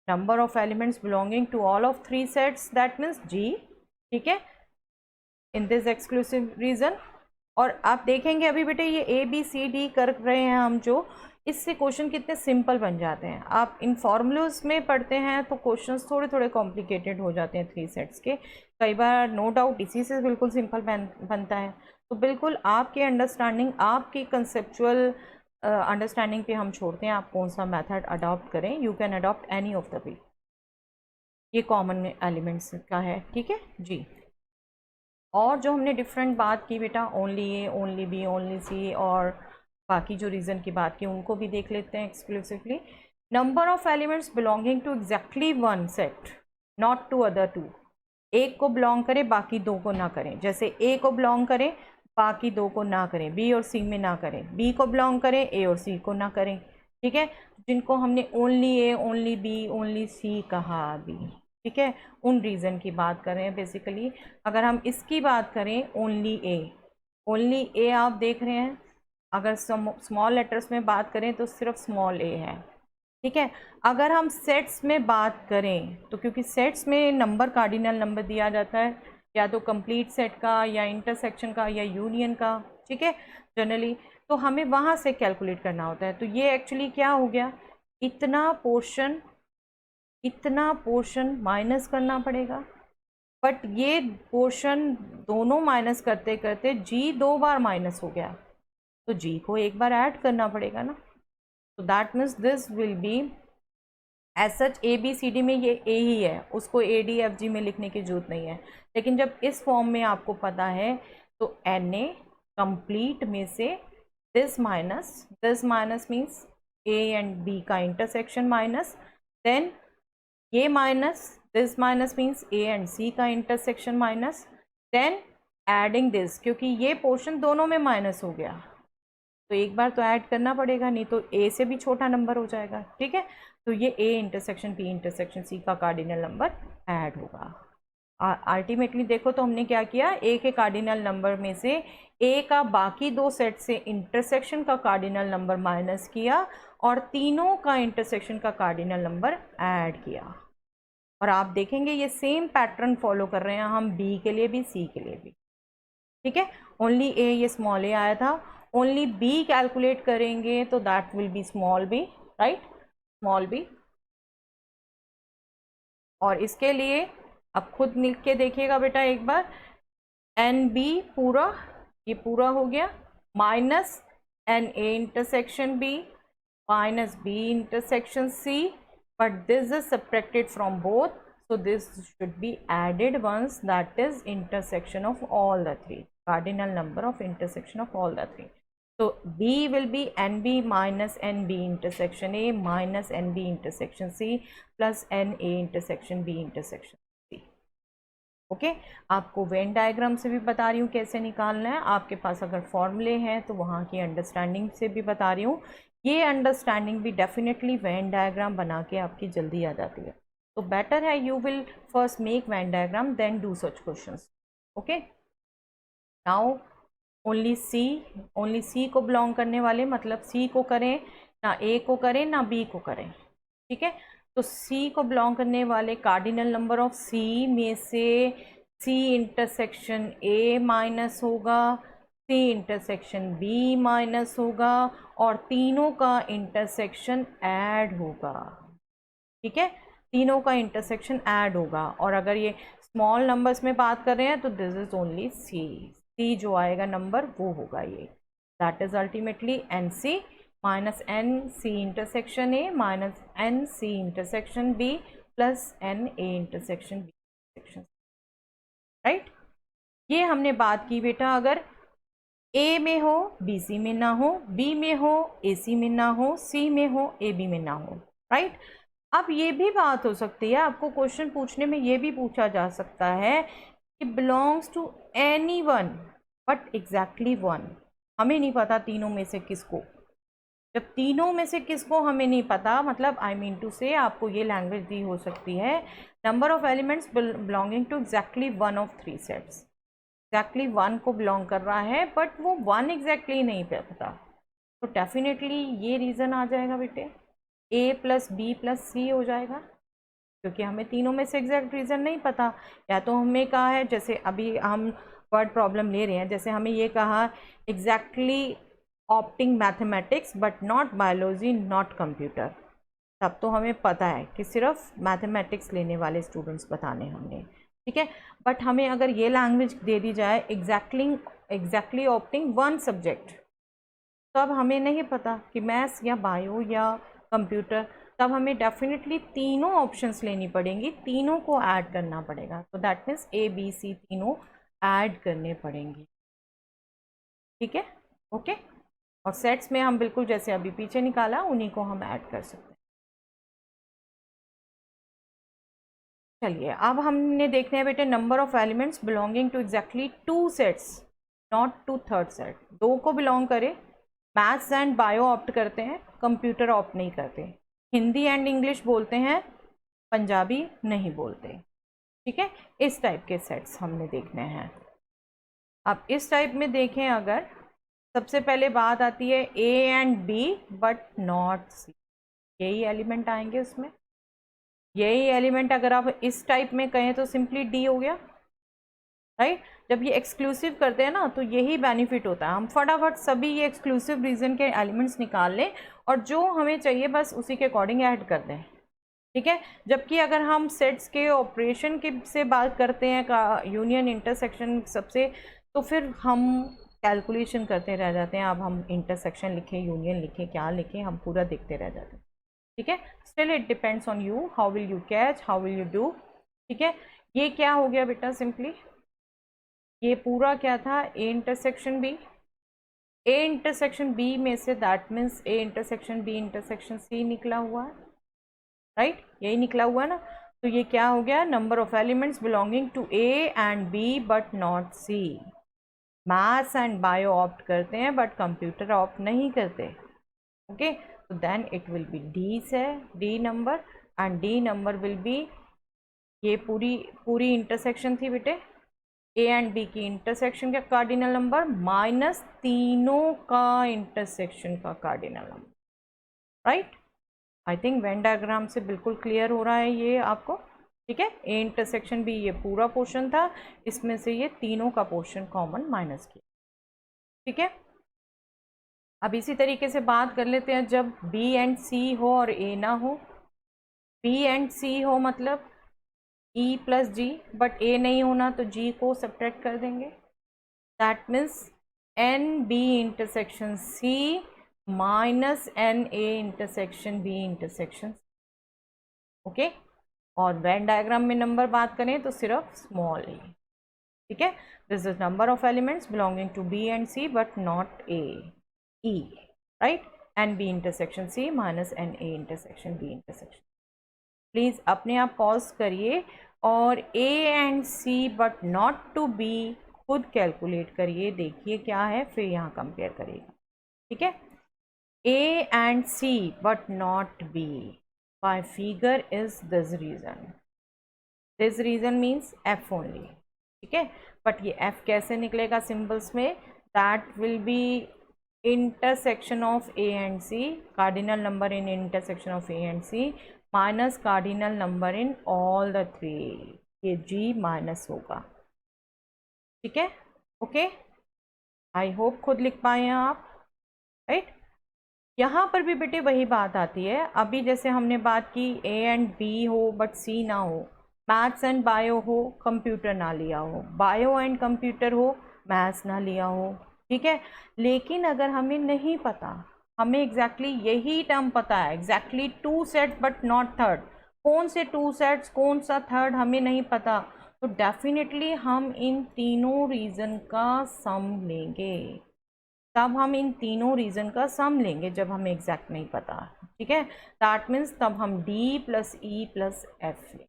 number of elements belonging to all of three sets, that means G, ठीक है, इन दिस एक्सक्लूसिव रीजन। और आप देखेंगे अभी बेटे ये ए बी सी डी कर रहे हैं हम, जो इससे क्वेश्चन कितने सिंपल बन जाते हैं। आप इन फॉर्मूलाज में पढ़ते हैं तो क्वेश्चंस थोड़े थोड़े कॉम्प्लिकेटेड हो जाते हैं थ्री सेट्स के, कई बार नो डाउट इसी से बिल्कुल सिंपल बनता है। तो बिल्कुल आपकी अंडरस्टैंडिंग, आपकी कंसेप्चुअल अंडरस्टैंडिंग पे हम छोड़ते हैं आप कौन सा मेथड अडॉप्ट करें। You can adopt any of the way, ये कॉमन एलिमेंट्स का है, ठीक है जी। और जो हमने डिफरेंट बात की बेटा, ओनली ए, ओनली बी, ओनली सी, और बाकी जो रीज़न की बात की उनको भी देख लेते हैं exclusively. Number of elements belonging to exactly one set, not to other two. एक को बिलोंग करे बाकी दो को ना करें, जैसे ए को बिलोंग करे बाकी दो को ना करें, बी और सी में ना करें, बी को बिलोंग करें ए और सी को ना करें, ठीक है, जिनको हमने ओनली ए, ओनली बी, ओनली सी कहा अभी, ठीक है, उन रीज़न की बात कर रहे हैं बेसिकली। अगर हम इसकी बात करें ओनली ए, ओनली ए आप देख रहे हैं, अगर स्मॉल लेटर्स में बात करें तो सिर्फ स्मॉल ए है, ठीक है। अगर हम सेट्स में बात करें तो क्योंकि सेट्स में नंबर कार्डिनल नंबर दिया जाता है, या तो कंप्लीट सेट का, या इंटरसेक्शन का, या यूनियन का, ठीक है, जनरली तो हमें वहाँ से कैलकुलेट करना होता है। तो ये एक्चुअली क्या हो गया, इतना पोर्शन माइनस करना पड़ेगा, बट ये पोर्शन दोनों माइनस करते करते जी दो बार माइनस हो गया, तो जी को एक बार ऐड करना पड़ेगा ना। तो that means this will be as such, A B C D में ये ए ही है, उसको ए डी एफ जी में लिखने की जरूरत नहीं है। लेकिन जब इस फॉर्म में आपको पता है तो एन ए कंप्लीट में से this minus means A and B का इंटरसेक्शन माइनस, देन ये minus this minus means A and C का intersection minus, then adding this, क्योंकि ये पोर्शन दोनों में माइनस हो गया तो एक बार तो ऐड करना पड़ेगा, नहीं तो ए से भी छोटा नंबर हो जाएगा, ठीक है। तो ये A intersection B intersection C का कार्डिनल नंबर ऐड होगा। अल्टीमेटली देखो तो हमने क्या किया, ए के कार्डिनल नंबर में से ए का बाकी दो सेट से इंटरसेक्शन का कार्डिनल नंबर माइनस किया और तीनों का इंटरसेक्शन का कार्डिनल नंबर ऐड किया। और आप देखेंगे ये सेम पैटर्न फॉलो कर रहे हैं हम बी के लिए भी सी के लिए भी, ठीक है। ओनली ए, ये स्मॉल ए आया था, ओनली बी कैलकुलेट करेंगे तो that will be small B, right, small B. और इसके लिए अब खुद लिख के देखिएगा बेटा एक बार, एन बी पूरा, ये पूरा हो गया, minus N A intersection B minus B intersection C, but this is subtracted from both, so this should be added once, that is intersection of all the three, cardinal number of intersection of all the three. So B will be NB minus NB intersection A minus NB intersection C plus NA intersection B intersection C. Okay, आपको वेन डायग्राम से भी बता रही हूँ कैसे निकालना है, आपके पास अगर फॉर्मूले हैं तो वहाँ की अंडरस्टैंडिंग से भी बता रही हूँ। ये अंडरस्टैंडिंग भी डेफिनेटली वेन डायग्राम बना के आपकी जल्दी आ जाती है, तो बेटर है you will first make Venn diagram then do such questions. Okay, now only C को बिलोंग करने वाले, मतलब सी को करें ना ए को करें ना बी को करें, ठीक है। तो सी को बिलोंग करने वाले कार्डिनल नंबर ऑफ सी में से सी इंटरसेक्शन ए माइनस होगा, सी इंटरसेक्शन बी माइनस होगा और तीनों का इंटरसेक्शन ऐड होगा, ठीक है, तीनों का इंटरसेक्शन ऐड होगा। और अगर ये स्मॉल नंबर्स में बात कर रहे हैं तो दिस इज ओनली सी जो आएगा नंबर वो होगा ये, that is ultimately N C minus N C intersection A minus N C intersection B plus N A intersection B intersection, right. ये हमने बात की बेटा अगर ए में हो बी सी में ना हो, बी में हो ए सी में ना हो, सी में हो ए बी में ना हो, राइट। अब ये भी बात हो सकती है, आपको क्वेश्चन पूछने में ये भी पूछा जा सकता है कि belongs to any one but exactly one, हमें नहीं पता तीनों में से किसको। जब तीनों में से किसको हमें नहीं पता, मतलब आई मीन टू से आपको ये लैंग्वेज दी हो सकती है, number of elements belonging to exactly one of three sets, exactly one को बिलोंग कर रहा है बट वो वन एग्जैक्टली नहीं पता, तो डेफिनेटली ये रीज़न आ जाएगा बेटे, ए प्लस बी प्लस सी हो जाएगा, क्योंकि हमें तीनों में से एग्जैक्ट रीज़न नहीं पता। या तो हमें कहा है, जैसे अभी हम वर्ड प्रॉब्लम ले रहे हैं, जैसे हमें ये कहा exactly opting mathematics but not biology not computer, तब तो हमें पता है कि सिर्फ मैथमेटिक्स लेने वाले स्टूडेंट्स बताने हमने, ठीक है। बट हमें अगर ये लैंग्वेज दे दी जाए एग्जैक्टली ऑप्टिंग वन सब्जेक्ट, तब हमें नहीं पता कि मैथ्स या बायो या कंप्यूटर, तब हमें डेफिनेटली तीनों ऑप्शंस लेनी पड़ेंगी, तीनों को ऐड करना पड़ेगा। तो that means A B C तीनों ऐड करने पड़ेंगे, ठीक है, ओके। और सेट्स में हम बिल्कुल जैसे अभी पीछे निकाला उन्हीं को हम ऐड कर सकते हैं। चलिए अब हमने देखने हैं बेटे number of elements belonging to exactly two sets, not to third set. दो को बिलोंग करे, मैथ्स एंड बायो ऑप्ट करते हैं, कंप्यूटर ऑप्ट नहीं करते, हिंदी एंड इंग्लिश बोलते हैं, पंजाबी नहीं बोलते, ठीक है। इस टाइप के सेट्स हमने देखने हैं। अब इस टाइप में देखें अगर, सबसे पहले बात आती है A and B but not C, यही एलिमेंट आएंगे उसमें, यही एलिमेंट अगर आप इस टाइप में कहें तो सिंपली डी हो गया, राइट। जब ये एक्सक्लूसिव करते हैं ना तो यही बेनिफिट होता है, हम फटाफट सभी ये एक्सक्लूसिव रीजन के एलिमेंट्स निकाल लें और जो हमें चाहिए बस उसी के अकॉर्डिंग ऐड कर दें, ठीक है। जबकि अगर हम सेट्स के ऑपरेशन के से बात करते हैं का यूनियन इंटरसेक्शन सबसे, तो फिर हम कैलकुलेशन करते रह जाते हैं, अब हम इंटरसेक्शन लिखें यूनियन लिखें क्या लिखें, हम पूरा देखते रह जाते हैं, ठीक है। Still it depends on you, how will you catch, how will you do, ठीक है। ये क्या हो गया बेटा, सिंपली ये पूरा क्या था, A intersection B, A intersection B में से that means A intersection B intersection C निकला हुआ है, राइट, यही निकला हुआ है ना। तो ये क्या हो गया, number of elements belonging to A and B but not C. Maths and bio opt करते हैं बट कंप्यूटर ऑप्ट नहीं करते, ओके। तो then it will be D से D number, and D number will be, ये पूरी पूरी इंटरसेक्शन थी बेटे, ए एंड बी की इंटरसेक्शन का कार्डिनल नंबर माइनस तीनों का इंटरसेक्शन का cardinal number, right. I think Venn diagram से बिल्कुल क्लियर हो रहा है ये आपको, ठीक है। ए इंटरसेक्शन बी ये पूरा पोर्शन था, इसमें से ये तीनों का पोर्शन कॉमन माइनस किया, ठीक है। अब इसी तरीके से बात कर लेते हैं जब बी एंड सी हो और ए ना हो, बी एंड सी हो मतलब ई प्लस जी, बट ए नहीं होना तो जी को सब्ट्रैक्ट कर देंगे, that means n B intersection C minus N A intersection B intersection, okay. और वेन डायग्राम में नंबर बात करें तो सिर्फ स्मॉल ए, ठीक है। This is number of elements belonging to B and C but not A, E, right, n B intersection C minus N A intersection B intersection. Please अपने आप पॉज करिए और A and C but not to B खुद कैलकुलेट करिए, देखिए क्या है, फिर यहाँ कंपेयर करिएगा, ठीक है। A and C but not B by figure is this region means F only, ठीक है। बट ये एफ कैसे निकलेगा सिंबल्स में, that will be intersection of A and C, cardinal number in intersection of A and C minus cardinal number in all the three, ये जी माइनस होगा, ठीक है, ओके। आई होप खुद लिख पाए हैं आप, राइट। यहाँ पर भी बेटे वही बात आती है, अभी जैसे हमने बात की ए एंड बी हो बट सी ना हो, मैथ्स एंड बायो हो कंप्यूटर ना लिया हो, बायो एंड कंप्यूटर हो मैथ्स ना लिया हो, ठीक है। लेकिन अगर हमें नहीं पता, हमें एग्जैक्टली यही टर्म पता है, exactly two sets but not third, कौन से टू सेट्स कौन सा थर्ड हमें नहीं पता, तो डेफिनेटली हम इन तीनों रीज़न का सम लेंगे, तब हम इन तीनों रीज़न का सम लेंगे जब हमें एग्जैक्ट नहीं पता, ठीक है। दैट मीन्स तब हम D plus E plus F लें,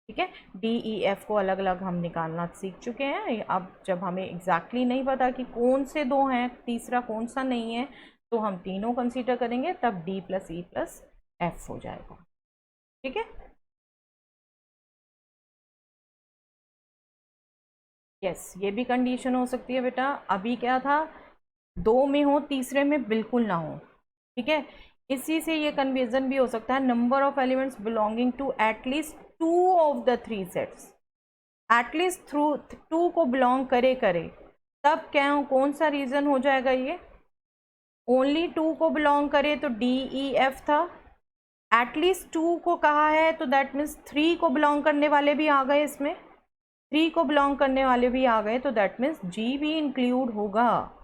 ठीक है। डी ई एफ को अलग अलग हम निकालना सीख चुके हैं, अब जब हमें एग्जैक्टली नहीं पता कि कौन से दो हैं, तीसरा कौन सा नहीं है, तो हम तीनों कंसीडर करेंगे, तब D plus E plus F हो जाएगा, ठीक है। यस, ये भी कंडीशन हो सकती है बेटा, अभी क्या था, 2 में हो, तीसरे में बिल्कुल ना हो, ठीक है। इसी से ये कन्फ्यूजन भी हो सकता है, number of elements belonging to at least 2 of the 3 sets, at least through 2 को बिलोंग करे, तब क्या कौन सा रीजन हो जाएगा ये, ओनली 2 को बिलोंग करे तो DEF था, एटलीस्ट 2 को कहा है तो दैट मीन्स 3 को बिलोंग करने वाले भी आ गए, इसमें 3 को बिलोंग करने वाले भी आ गए, तो दैट मीन्स G भी इंक्लूड होगा,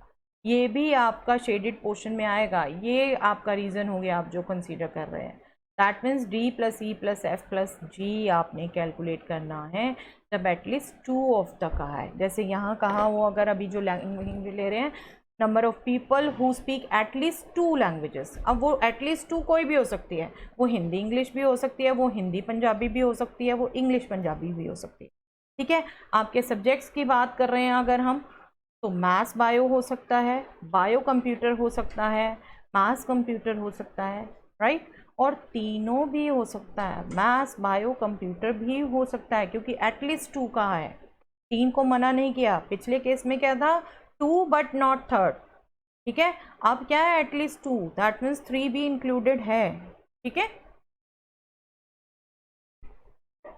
ये भी आपका शेडेड पोर्शन में आएगा, ये आपका रीज़न हो गया आप जो कंसीडर कर रहे हैं। That means D + E + F + G आपने कैलकुलेट करना है जब एटलीस्ट 2 ऑफ द कहा है। जैसे यहाँ कहा वो, अगर अभी जो लैंग्वेज ले रहे हैं, number of people who speak at least 2 languages, अब वो एटलीस्ट 2 कोई भी हो सकती है, वो हिंदी इंग्लिश भी हो सकती है, वो हिंदी पंजाबी भी हो सकती है, वो इंग्लिश पंजाबी भी हो सकती है, ठीक है। आपके सब्जेक्ट्स की बात कर रहे हैं अगर हम, तो मैथ्स बायो हो सकता है, बायो कंप्यूटर हो सकता है, मैथ्स कंप्यूटर हो सकता है, राइट, और तीनों भी हो सकता है, मैथ्स बायो कंप्यूटर भी हो सकता है, क्योंकि एटलीस्ट 2 कहा है, 3 को मना नहीं किया। पिछले केस में क्या था, 2 बट नॉट 3rd, ठीक है। अब क्या है, एटलीस्ट 2, दैट मीन्स 3 भी इंक्लूडेड है, ठीक है।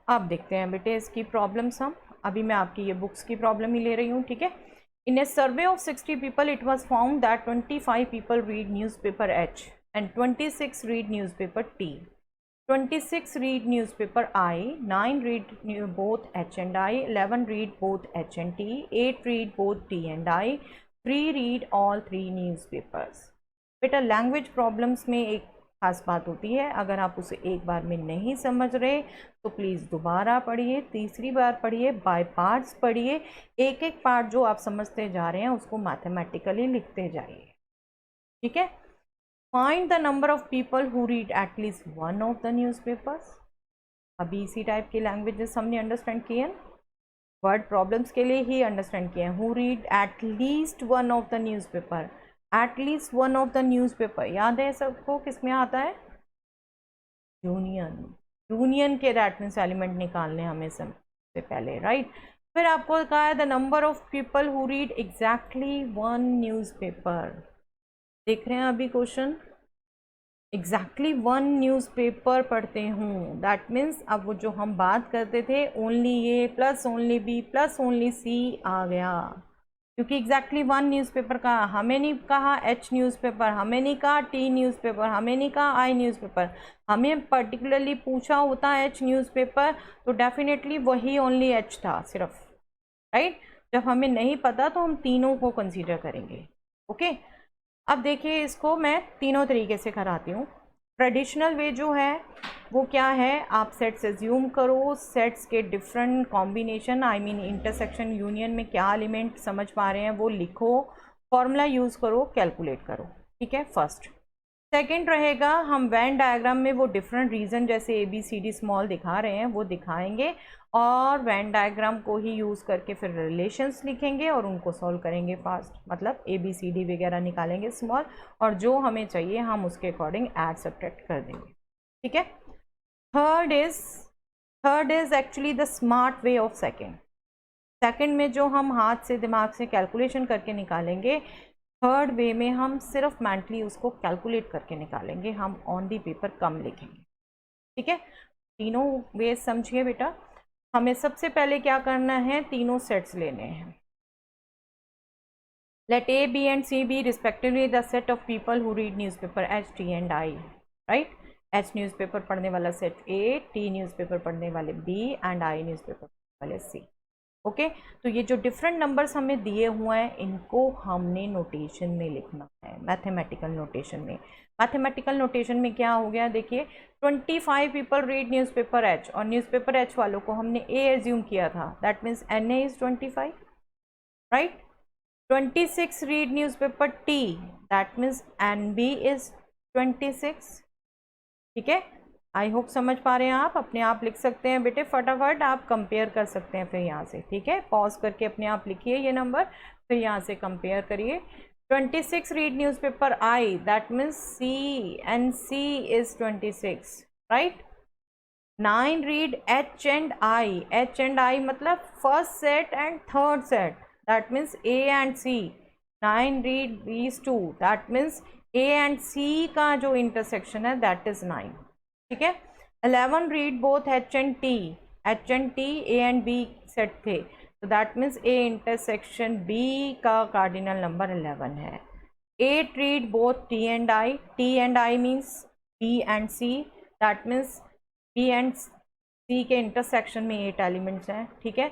अब देखते हैं बेटे इसकी प्रॉब्लम्स हम, अभी मैं आपकी ये बुक्स की प्रॉब्लम ही ले रही हूँ, ठीक है। In a survey of 60 people, it was found that 25 people read newspaper H and 26 read newspaper T. 26 read newspaper I, 9 read both H and I, 11 read both H and T, 8 read both T and I, 3 read all 3 newspapers. बेटा लैंग्वेज प्रॉब्लम्स में एक खास बात होती है, अगर आप उसे एक बार में नहीं समझ रहे तो प्लीज़ दोबारा पढ़िए, तीसरी बार पढ़िए, बाय पार्ट्स पढ़िए, एक एक पार्ट जो आप समझते जा रहे हैं उसको मैथमेटिकली लिखते जाइए, ठीक है। Find the number of people who read at least 1 of the newspapers. अभी इसी टाइप के लैंग्वेजेस हमने अंडरस्टैंड किए हैं, वर्ड प्रॉब्लम्स के लिए ही अंडरस्टैंड किए हैं। Who read at least 1 of the newspaper, at least 1 of the newspaper याद है सबको, किस में आता है, यूनियन, यूनियन के दैट मीन्स एलिमेंट निकालने हमें सबसे पहले, राइट। फिर आपको कहा है the number of people who read exactly 1 newspaper, देख रहे हैं अभी क्वेश्चन, एग्जैक्टली 1 न्यूज़पेपर पढ़ते हूँ, दैट मीन्स अब वो जो हम बात करते थे only A plus only B plus only C आ गया, क्योंकि एग्जैक्टली 1 न्यूज़पेपर का, हमें नहीं कहा H न्यूज़पेपर, हमें नहीं कहा T न्यूज़पेपर, हमें नहीं कहा I न्यूज़पेपर, हमें पर्टिकुलरली पूछा होता H न्यूज़पेपर तो डेफिनेटली वही ओनली H था सिर्फ, राइट। जब हमें नहीं पता तो हम तीनों को कंसीडर करेंगे, ओके। अब देखिए इसको मैं तीनों तरीके से कराती हूँ। ट्रेडिशनल वे जो है वो क्या है, आप सेट्स एज्यूम करो, सेट्स के different combination, I mean intersection union में क्या एलिमेंट समझ पा रहे हैं वो लिखो, फॉर्मूला यूज़ करो, कैलकुलेट करो, ठीक है, फर्स्ट। सेकंड रहेगा, हम वेन डायग्राम में वो डिफरेंट रीजन जैसे ABCD स्मॉल दिखा रहे हैं वो दिखाएंगे, और वेन डायग्राम को ही यूज़ करके फिर रिलेशंस लिखेंगे और उनको सॉल्व करेंगे फास्ट, मतलब ABCD वगैरह निकालेंगे स्मॉल, और जो हमें चाहिए हम उसके अकॉर्डिंग ऐड सब्ट्रैक्ट कर देंगे, ठीक है। Third is actually the smart way of second में जो हम हाथ से दिमाग से कैलकुलेशन करके निकालेंगे, थर्ड वे में हम सिर्फ मेंटली उसको कैलकुलेट करके निकालेंगे, हम ऑन दी पेपर कम लिखेंगे, ठीक है। तीनों वे समझिए बेटा, हमें सबसे पहले क्या करना है, तीनों सेट्स लेने हैं। Let A, B and C be respectively the set of people who read newspaper H, T and I, right? H newspaper पढ़ने वाला सेट A, T न्यूज़पेपर पढ़ने वाले B एंड I न्यूज़पेपर पढ़ने वाले C, ओके। तो ये जो डिफरेंट नंबर्स हमें दिए हुए हैं इनको हमने नोटेशन में लिखना है, मैथमेटिकल नोटेशन में। मैथमेटिकल नोटेशन में क्या हो गया, देखिए 25 पीपल रीड न्यूज़पेपर H, और न्यूज़पेपर H वालों को हमने A एज्यूम किया था, that means NA is 25, right. 26 read newspaper T, that means NB is 26, ठीक है। आई होप समझ पा रहे हैं आप, अपने आप लिख सकते हैं बेटे, फटाफट आप कंपेयर कर सकते हैं फिर यहाँ से, ठीक है। पॉज करके अपने आप लिखिए ये नंबर, फिर यहाँ से कंपेयर करिए। 26 read newspaper I, that means C and C is 26, right। 9 read H and I, H and I मतलब first set and third set, that means A and C, 9 read these two, that means A and C का जो इंटरसेक्शन है that is 9, ठीक है। 11 read both H and T, H and T A and B set थे, तो that means A intersection B का कार्डिनल नंबर 11 है। 8 read both T and I, T and I means B and C, that means B and C के इंटरसेक्शन में 8 एलिमेंट्स हैं, ठीक है।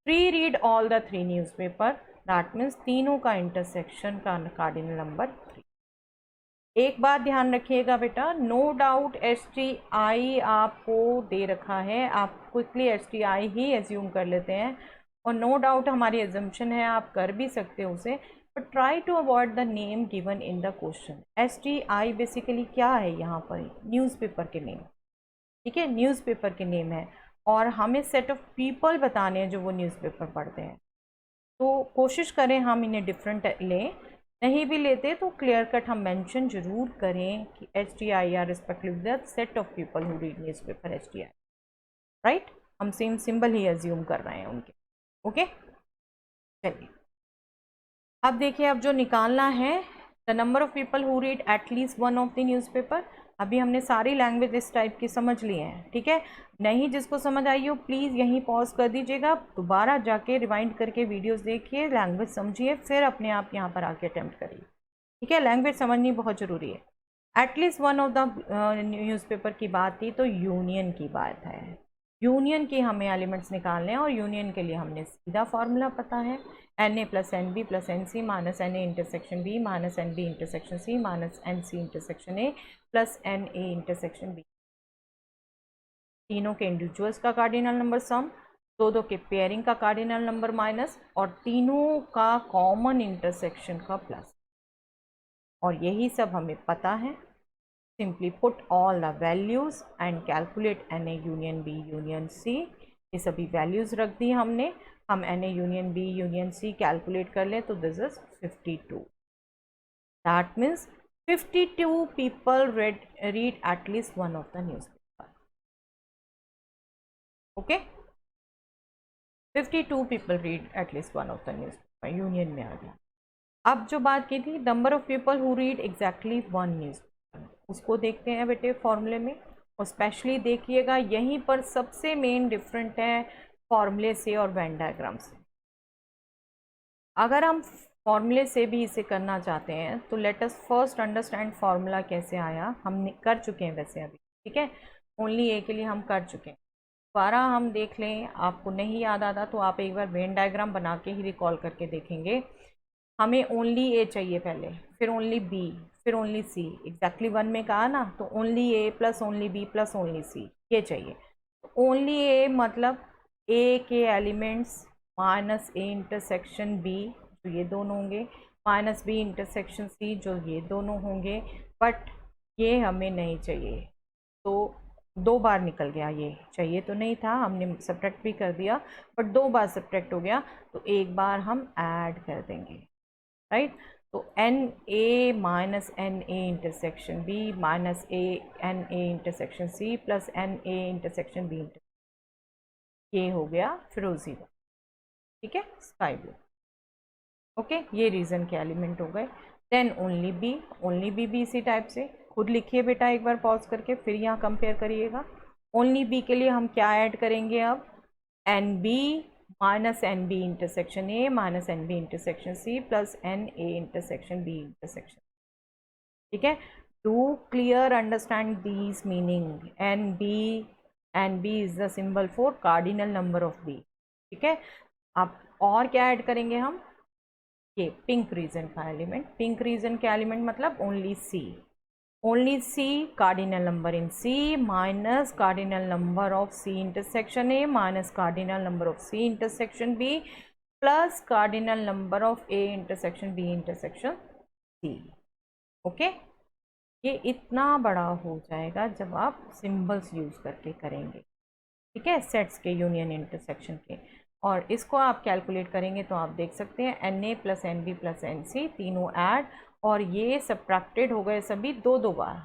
3 read all the 3 newspaper, that means तीनों का इंटरसेक्शन का कार्डिनल नंबर 3। एक बात ध्यान रखिएगा बेटा, नो डाउट STI आपको दे रखा है, आप क्विकली STI ही एज्यूम कर लेते हैं, और नो डाउट हमारी एजम्पशन है, आप कर भी सकते हो उसे, but try to avoid the name given in the question. STI basically क्या है यहाँ पर, न्यूज़पेपर के नेम, ठीक है, न्यूज़पेपर के नेम है, और हमें सेट ऑफ पीपल बताने हैं जो वो न्यूज़पेपर पढ़ते हैं, तो कोशिश करें हम इन्हें डिफरेंट लें, नहीं भी लेते तो क्लियर कट हम मेंशन जरूर करें कि STI our respective the set of people who read newspaper STI, right. हम सेम सिंबल ही एज्यूम कर रहे हैं उनके, ओके। चलिए अब देखिए, अब जो निकालना है the number of people who read at least one of the newspaper. अभी हमने सारी लैंग्वेज इस टाइप की समझ लिए हैं, ठीक है। नहीं जिसको समझ आई हो प्लीज़ यहीं पॉज कर दीजिएगा, दोबारा जाके रिवाइंड करके वीडियोस देखिए, लैंग्वेज समझिए, फिर अपने आप यहाँ पर आके अटेम्प्ट करिए, ठीक है। लैंग्वेज समझनी बहुत ज़रूरी है। At least one of the newspaper की बात थी, तो यूनियन की बात है, यूनियन के हमें एलिमेंट्स निकालने हैं, और यूनियन के लिए हमने सीधा फार्मूला पता है, NA + NB + NC minus NA intersection B minus NB intersection C minus NC intersection A plus NA intersection B। तीनों के इंडिविजुअल्स का कार्डिनल नंबर सम, दो के पेयरिंग का कार्डिनल नंबर माइनस, और तीनों का कॉमन इंटरसेक्शन का प्लस, और यही सब हमें पता है। Simply put all the values and calculate NA union B union C। ये सभी वैल्यूज़ रख दी हमने, हम NA union B union C calculate कर लें तो this is 52। That means 52 people read at least one of the newspaper, okay। 52 people read at least one of the newspaper, union में आ गया। अब जो बात की थी number of people who read exactly one newspaper, उसको देखते हैं बेटे फॉर्मूले में, और स्पेशली देखिएगा यहीं पर सबसे मेन डिफरेंट है फॉर्मूले से और वेन डायग्राम से। अगर हम फॉर्मूले से भी इसे करना चाहते हैं तो let us first understand formula कैसे आया, हम कर चुके हैं वैसे अभी, ठीक है। ओनली ए के लिए हम कर चुके हैं, दोबारा हम देख लें, आपको नहीं याद आता तो आप एक बार वेन डायग्राम बना के ही रिकॉल करके देखेंगे। हमें ओनली ए चाहिए पहले, फिर ओनली बी, फिर ओनली सी, एग्जैक्टली वन में कहा ना, तो only A plus only B plus only C ये चाहिए। ओनली ए मतलब ए के elements minus A intersection B जो ये दोनों होंगे, माइनस बी इंटरसेक्शन सी जो ये दोनों होंगे, बट ये हमें नहीं चाहिए, तो 2 बार निकल गया, ये चाहिए तो नहीं था, हमने सब्ट्रैक्ट भी कर दिया, बट 2 बार सब्ट्रैक्ट हो गया, तो एक बार हम ऐड कर देंगे, राइट। तो NA minus NA intersection B minus NA intersection C plus NA intersection B, ये हो गया फिरोजी का, ठीक है, स्काई ब्लू, ओके। ये रीजन के एलिमेंट हो गए। देन ओनली बी भी इसी टाइप से, खुद लिखिए बेटा एक बार पॉज करके, फिर यहाँ कंपेयर करिएगा। ओनली बी के लिए हम क्या ऐड करेंगे अब, NB minus NB intersection A minus NB intersection C plus NA intersection B intersection, ठीक है। Do clear understand these meaning, NB is the symbol for cardinal number of B, ठीक है। अब और क्या ऐड करेंगे हम, ये पिंक रीजन का एलिमेंट, पिंक रीजन के एलिमेंट मतलब only C cardinal number in C minus cardinal number of C intersection A minus cardinal number of C intersection B plus cardinal number of A intersection B intersection C, okay. ये इतना बड़ा हो जाएगा जब आप सिंबल्स यूज करके करेंगे, ठीक है, सेट्स के यूनियन इंटरसेक्शन के, और इसको आप कैलकुलेट करेंगे तो आप देख सकते हैं NA plus NB plus NC तीनों ऐड, और ये सब्ट्रैक्टेड हो गए सभी 2 बार,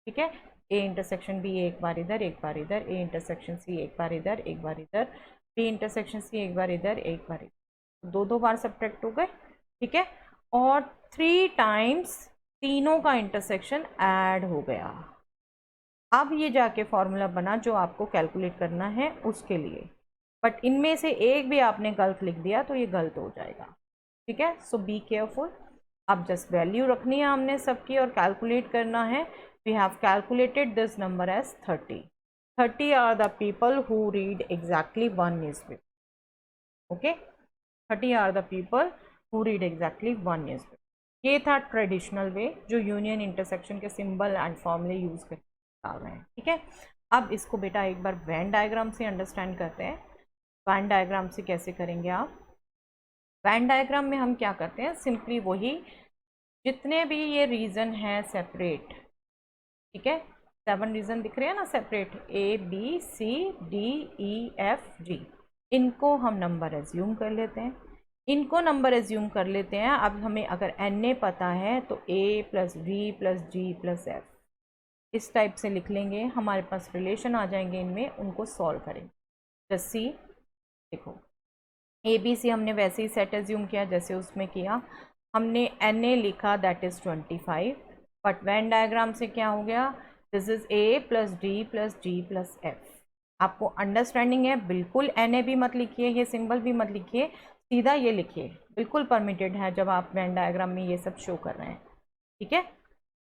ठीक है। A इंटरसेक्शन B एक बार इधर एक बार इधर, A इंटरसेक्शन C एक बार इधर एक बार इधर, B इंटरसेक्शन C एक बार इधर एक बार इधर, 2 बार सब्ट्रैक्ट हो गए, ठीक है। और 3 टाइम्स तीनों का इंटरसेक्शन ऐड हो गया। अब ये जाके फॉर्मूला बना जो आपको कैलकुलेट करना है उसके लिए, बट इनमें से एक भी आपने गलत लिख दिया तो ये गलत हो जाएगा, ठीक है। So be careful. अब जस्ट वैल्यू रखनी है हमने सबकी और कैलकुलेट करना है। We have calculated this number as 30। 30 are the people who read exactly 1 newspaper, okay. 30 are the people who read exactly 1 newspaper. ये था ट्रेडिशनल वे जो यूनियन इंटरसेक्शन के सिंबल एंड फॉर्मूले यूज करके निकाल रहे हैं, ठीक है। अब इसको बेटा एक बार वेन डायग्राम से अंडरस्टैंड करते हैं। वेन डायग्राम से कैसे करेंगे आप? वेन डायग्राम में हम क्या करते हैं, सिंपली वही जितने भी ये रीजन है सेपरेट, ठीक है, 7 रीजन दिख रहे हैं ना separate, A B C D E F G, इनको हम नंबर एज्यूम कर लेते हैं। इनको नंबर एज्यूम कर लेते हैं। अब हमें अगर NA पता है तो A plus V plus G plus F इस टाइप से लिख लेंगे, हमारे पास रिलेशन आ जाएंगे इनमें, उनको सॉल्व करेंगे। जैसे सी देखो, ABC हमने वैसे ही सेट एज्यूम किया जैसे उसमें किया, हमने NA लिखा that is 25, but when diagram से क्या हो गया, this is A plus D plus G plus F। आपको अंडरस्टैंडिंग है, बिल्कुल NA भी मत लिखिए, ये सिंबल भी मत लिखिए, सीधा ये लिखिए, बिल्कुल परमिटेड है जब आप वेन डायग्राम में ये सब शो कर रहे हैं, ठीक है।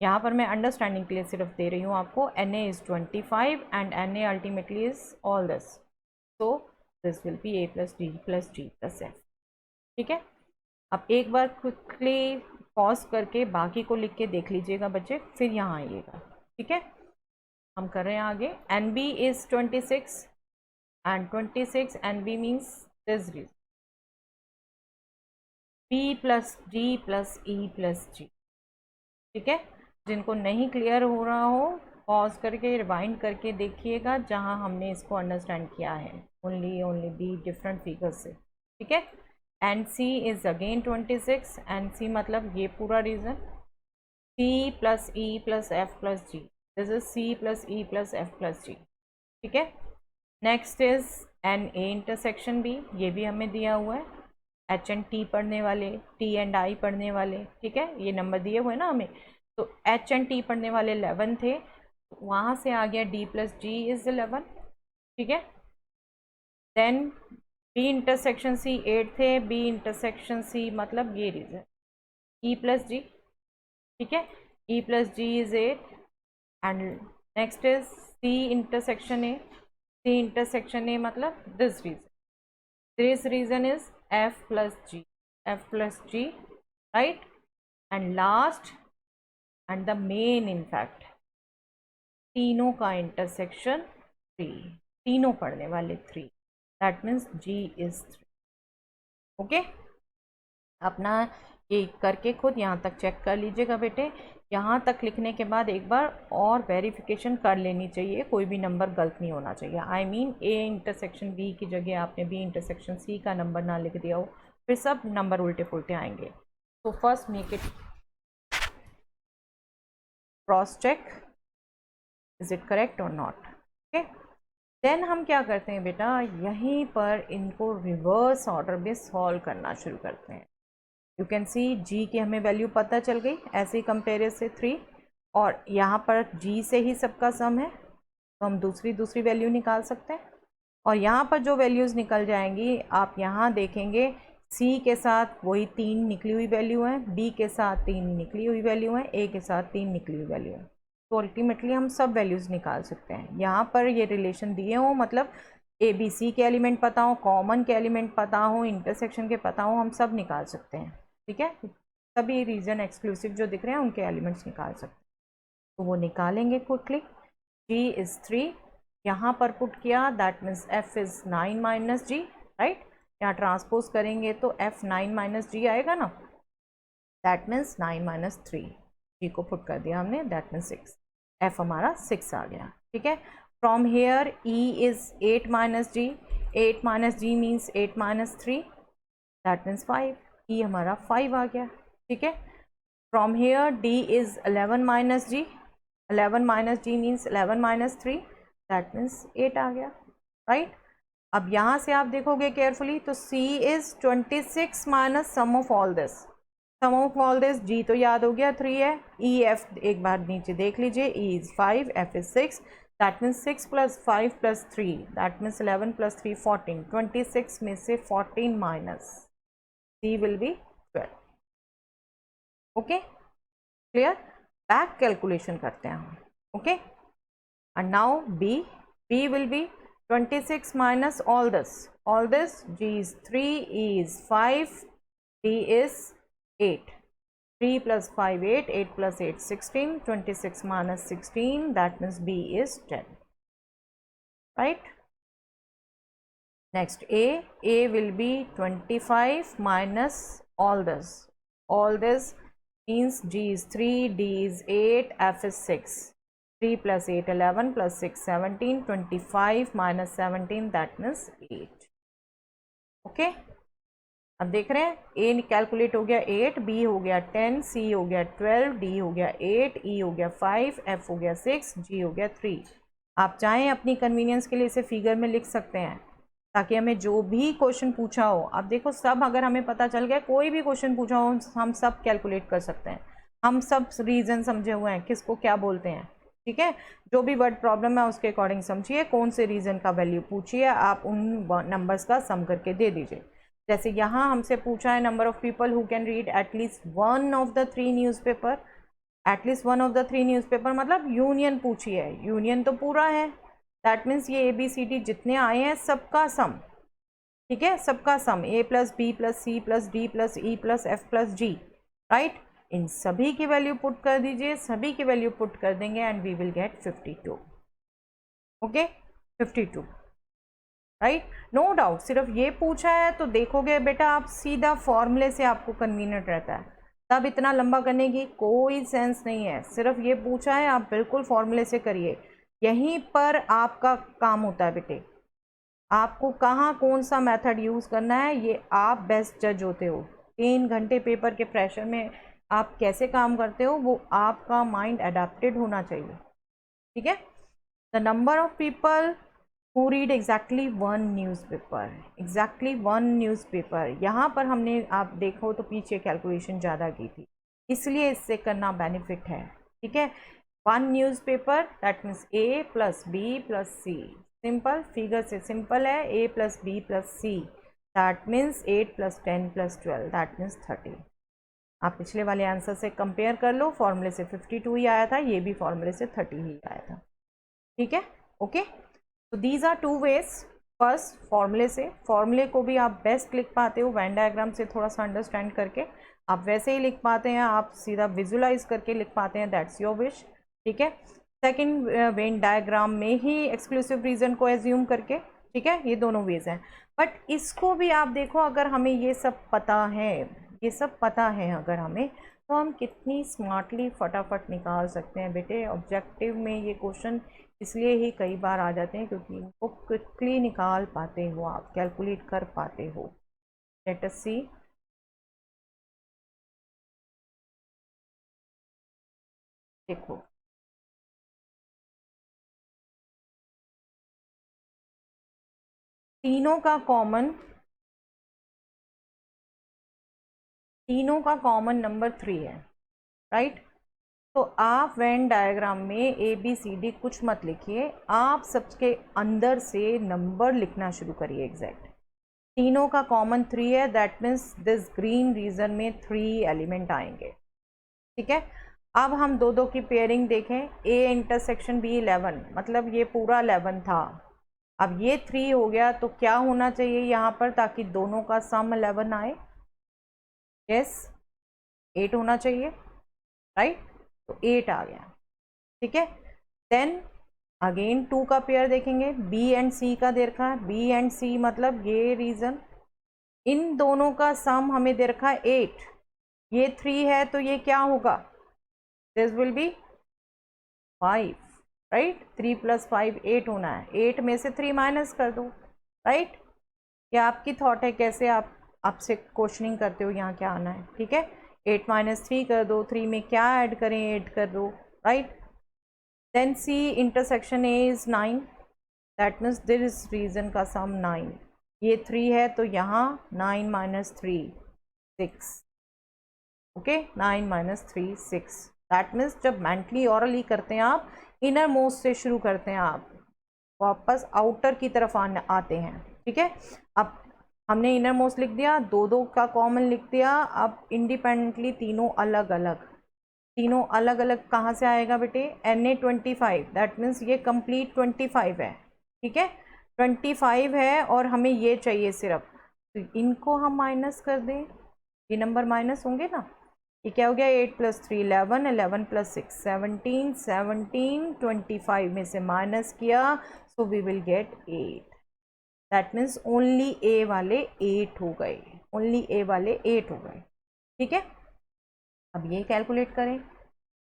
यहाँ पर मैं अंडरस्टैंडिंग के लिए सिर्फ दे रही हूँ आपको। NA is 25 and NA ultimately is all this, so this will B A plus D plus G plus F, ठीक है। अब एक बार क्विकली पॉज करके बाकी को लिख के देख लीजिएगा बच्चे, फिर यहाँ आइएगा, ठीक है। हम कर रहे हैं आगे। NB is 26 and 26 NB means this region P plus D plus E plus G, ठीक है। जिनको नहीं क्लियर हो रहा हो पॉज करके रिवाइंड करके देखिएगा जहां हमने इसको अंडरस्टैंड किया है, ओनली बी डिफरेंट फिगर्स से, ठीक है। And C is again 26, and C मतलब ये पूरा region, C plus E plus F plus G, this is C plus E plus F plus G, ठीक है। Next is n A intersection B, ये भी हमें दिया हुआ है। एच एंड टी पढ़ने वाले, टी एंड आई पढ़ने वाले, ठीक है, ये नंबर दिए हुए ना हमें, तो एच एंड टी पढ़ने वाले 11 थे, वहाँ से आ गया डी प्लस जी इज 11, ठीक है। देन बी इंटरसेक्शन सी 8 थे, बी इंटरसेक्शन सी मतलब ये रीजन ई प्लस जी, ठीक है, E plus G is 8 and next is C intersection A, C intersection A मतलब this region is F plus G, right. And last and the main in fact तीनों का इंटरसेक्शन 3, तीनों पढ़ने वाले 3, that means G is 3, okay. अपना ये करके खुद यहाँ तक चेक कर लीजिएगा बेटे। यहाँ तक लिखने के बाद एक बार और वेरिफिकेशन कर लेनी चाहिए, कोई भी नंबर गलत नहीं होना चाहिए। I mean A intersection B की जगह आपने B इंटरसेक्शन C का नंबर ना लिख दिया हो, फिर सब नंबर उल्टे पुल्टे आएंगे। तो first make it cross check, is it correct और नॉट, ओके। देन हम क्या करते हैं बेटा, यहीं पर इनको रिवर्स ऑर्डर में सॉल्व करना शुरू करते हैं। यू कैन सी G की हमें वैल्यू पता चल गई, ऐसे ही कंपेयर से 3, और यहाँ पर G से ही सबका सम है तो हम दूसरी वैल्यू निकाल सकते हैं। और यहाँ पर जो वैल्यूज़ निकल जाएंगी आप यहाँ देखेंगे, C के साथ वही 3 निकली हुई वैल्यू है, B के साथ 3 निकली हुई वैल्यू है, A के साथ 3 निकली हुई वैल्यू है, तो अल्टीमेटली हम सब वैल्यूज़ निकाल सकते हैं। यहाँ पर ये रिलेशन दिए हों, मतलब ABC के एलिमेंट पता हो, कॉमन के एलिमेंट पता हो, इंटरसेक्शन के पता हो, हम सब निकाल सकते हैं, ठीक है। सभी रीजन एक्सक्लूसिव जो दिख रहे हैं उनके एलिमेंट्स निकाल सकते हैं, तो वो निकालेंगे क्विकली। G इज़ 3 यहाँ पर पुट किया, that means F is 9 minus G, right. यहाँ ट्रांसपोज करेंगे तो F 9 माइनस G आएगा ना, दैट मीन्स 9 माइनस 3, G को पुट कर दिया हमने, दैट मीन्स 6, F हमारा 6 आ गया, ठीक है। From here E is 8 minus G, 8 minus G means 8 minus 3, that means 5, E हमारा 5 आ गया, ठीक है। From here D is 11 minus G, 11 minus G means 11 minus 3, that means 8 आ गया, राइट। अब यहाँ से आप देखोगे केयरफुली तो C is 26 minus sum of all this, sum of all this, G तो याद हो गया 3 है, ई एफ एक बार नीचे देख लीजिए, E is 5, F is 6, that means 6 + 5 + 3, that means 11 + 3 14, 26 में से 14 minus C will be 12। Okay clear, back calculation करते हैं हम। Okay and now B, B will be 26 minus all this, G is 3, E is 5, D is 8, 3 + 5 8, 8 + 8 16, 26 minus 16, that means B is 10, right? Next A will be 25 minus all this means G is 3, D is 8, F is 6, 3 + 8 11 + 6 17, 25 minus 17, that means 8। Okay अब देख रहे हैं, ए कैलकुलेट हो गया 8, बी हो गया 10, सी हो गया 12, डी हो गया 8, ई हो गया 5, एफ हो गया 6, जी हो गया 3। आप चाहें अपनी कन्वीनियंस के लिए इसे फिगर में लिख सकते हैं ताकि हमें जो भी क्वेश्चन पूछा हो, अब देखो सब अगर हमें पता चल गया, कोई भी क्वेश्चन पूछा हो हम सब कैलकुलेट कर सकते हैं, हम सब रीजन समझे हुए हैं किसको क्या बोलते हैं। ठीक है, जो भी वर्ड प्रॉब्लम है उसके अकॉर्डिंग समझिए, कौन से रीजन का वैल्यू पूछिए, आप उन नंबर्स का सम करके दे दीजिए। जैसे यहाँ हमसे पूछा है number of people who can read at least one of the 3 newspaper, at least one of the 3 newspaper मतलब यूनियन पूछी है, यूनियन तो पूरा है, दैट मीन्स ये ABCD जितने आए हैं सबका सम। ठीक है, सबका सम A + B + C + D + E + F + G, right, इन सभी की वैल्यू पुट कर दीजिए, सभी की वैल्यू पुट कर देंगे and we will get 52। Okay 52, right, no doubt. सिर्फ ये पूछा है तो देखोगे बेटा आप सीधा फॉर्मूले से आपको कन्वीनियंट रहता है, तब इतना लंबा करने की कोई सेंस नहीं है। सिर्फ ये पूछा है, आप बिल्कुल फॉर्मूले से करिए, यहीं पर आपका काम होता है बेटे। आपको कहाँ कौन सा मेथड यूज़ करना है ये आप बेस्ट जज होते हो। 3 घंटे पेपर के प्रेशर में आप कैसे काम करते हो वो आपका माइंड अडेप्टेड होना चाहिए। ठीक है, the number of people who read exactly one newspaper, यहाँ पर हमने आप देखो तो पीछे कैलकुलेशन ज़्यादा की थी, इसलिए इससे करना बेनिफिट है। ठीक है, 1 newspaper that means A + B + C, simple figure से सिंपल है, A + B + C that means 8 + 10 + 12 that means 30। आप पिछले वाले आंसर से कंपेयर कर लो, फॉर्मूले से 52 ही आया था, ये भी फॉर्मूले से 30 ही आया था। ठीक है, ओके, तो दीज आर 2 वेज। फर्स्ट फॉर्मूले से, फॉर्मूले को भी आप बेस्ट लिख पाते हो वेन डायग्राम से थोड़ा सा अंडरस्टैंड करके, आप वैसे ही लिख पाते हैं, आप सीधा विजुलाइज करके लिख पाते हैं, दैट्स योर विश। ठीक है, सेकेंड वेन डायग्राम में ही एक्सक्लूसिव रीजन को एज्यूम करके। ठीक है, ये दोनों वेज हैं, बट इसको भी आप देखो, अगर हमें ये सब पता है, ये सब पता है अगर हमें, तो हम कितनी स्मार्टली फटाफट निकाल सकते हैं बेटे। ऑब्जेक्टिव में ये क्वेश्चन इसलिए ही कई बार आ जाते हैं क्योंकि इनको क्विकली निकाल पाते हो आप, कैलकुलेट कर पाते हो। लेट अस सी, देखो तीनों का कॉमन नंबर 3 है, राइट। तो आप वेन डायग्राम में ABCD कुछ मत लिखिए, आप सबके अंदर से नंबर लिखना शुरू करिए एग्जैक्ट। तीनों का कॉमन 3 है, that means this green region में 3 एलिमेंट आएंगे। ठीक है, अब हम दो दो की पेयरिंग देखें, A * B 11, मतलब ये पूरा 11 था, अब ये 3 हो गया, तो क्या होना चाहिए यहाँ पर ताकि दोनों का सम 11 आए? यस, 8 होना चाहिए, राइट, तो 8 आ गया। ठीक है, देन अगेन 2 का पेयर देखेंगे, B एंड C का दे रखा है, B एंड C मतलब ये रीजन, इन दोनों का सम हमें दे रखा है 8, ये 3 है तो ये क्या होगा, दिस विल बी 5, राइट, 3 + 5 8 होना है, 8 में से 3 माइनस कर दो, राइट। ये आपकी थॉट है, कैसे आप आपसे क्वेश्चनिंग करते हो, यहाँ क्या आना है। ठीक है, 8 - 3 कर दो, 3 में क्या ऐड करें, 8 कर दो, right. Then C * A is 9, that means this region का सम 9, ये 3 है तो यहाँ 9 - 3 6, ओके 9 माइनस 3 6। दैट मीन्स जब मेंटली ऑरली करते हैं आप, इनर मोस्ट से शुरू करते हैं, आप वापस आउटर की तरफ आते हैं। ठीक है, अब हमने इनर मोस्ट लिख दिया, दो दो का कॉमन लिख दिया। अब इंडिपेंडेंटली तीनों अलग अलग, तीनों अलग अलग कहाँ से आएगा बेटे, Na25, दैट मीन्स ये कंप्लीट 25 है। ठीक है, 25 है और हमें ये चाहिए सिर्फ, तो इनको हम माइनस कर दें, ये नंबर माइनस होंगे ना। ये क्या हो गया, 8 + 3 11, 11 + 6 17, 17 25 में से माइनस किया, so we will get 8। That means only A वाले 8 हो गए, ओनली ए वाले 8 हो गए। ठीक है, अब ये कैलकुलेट करें,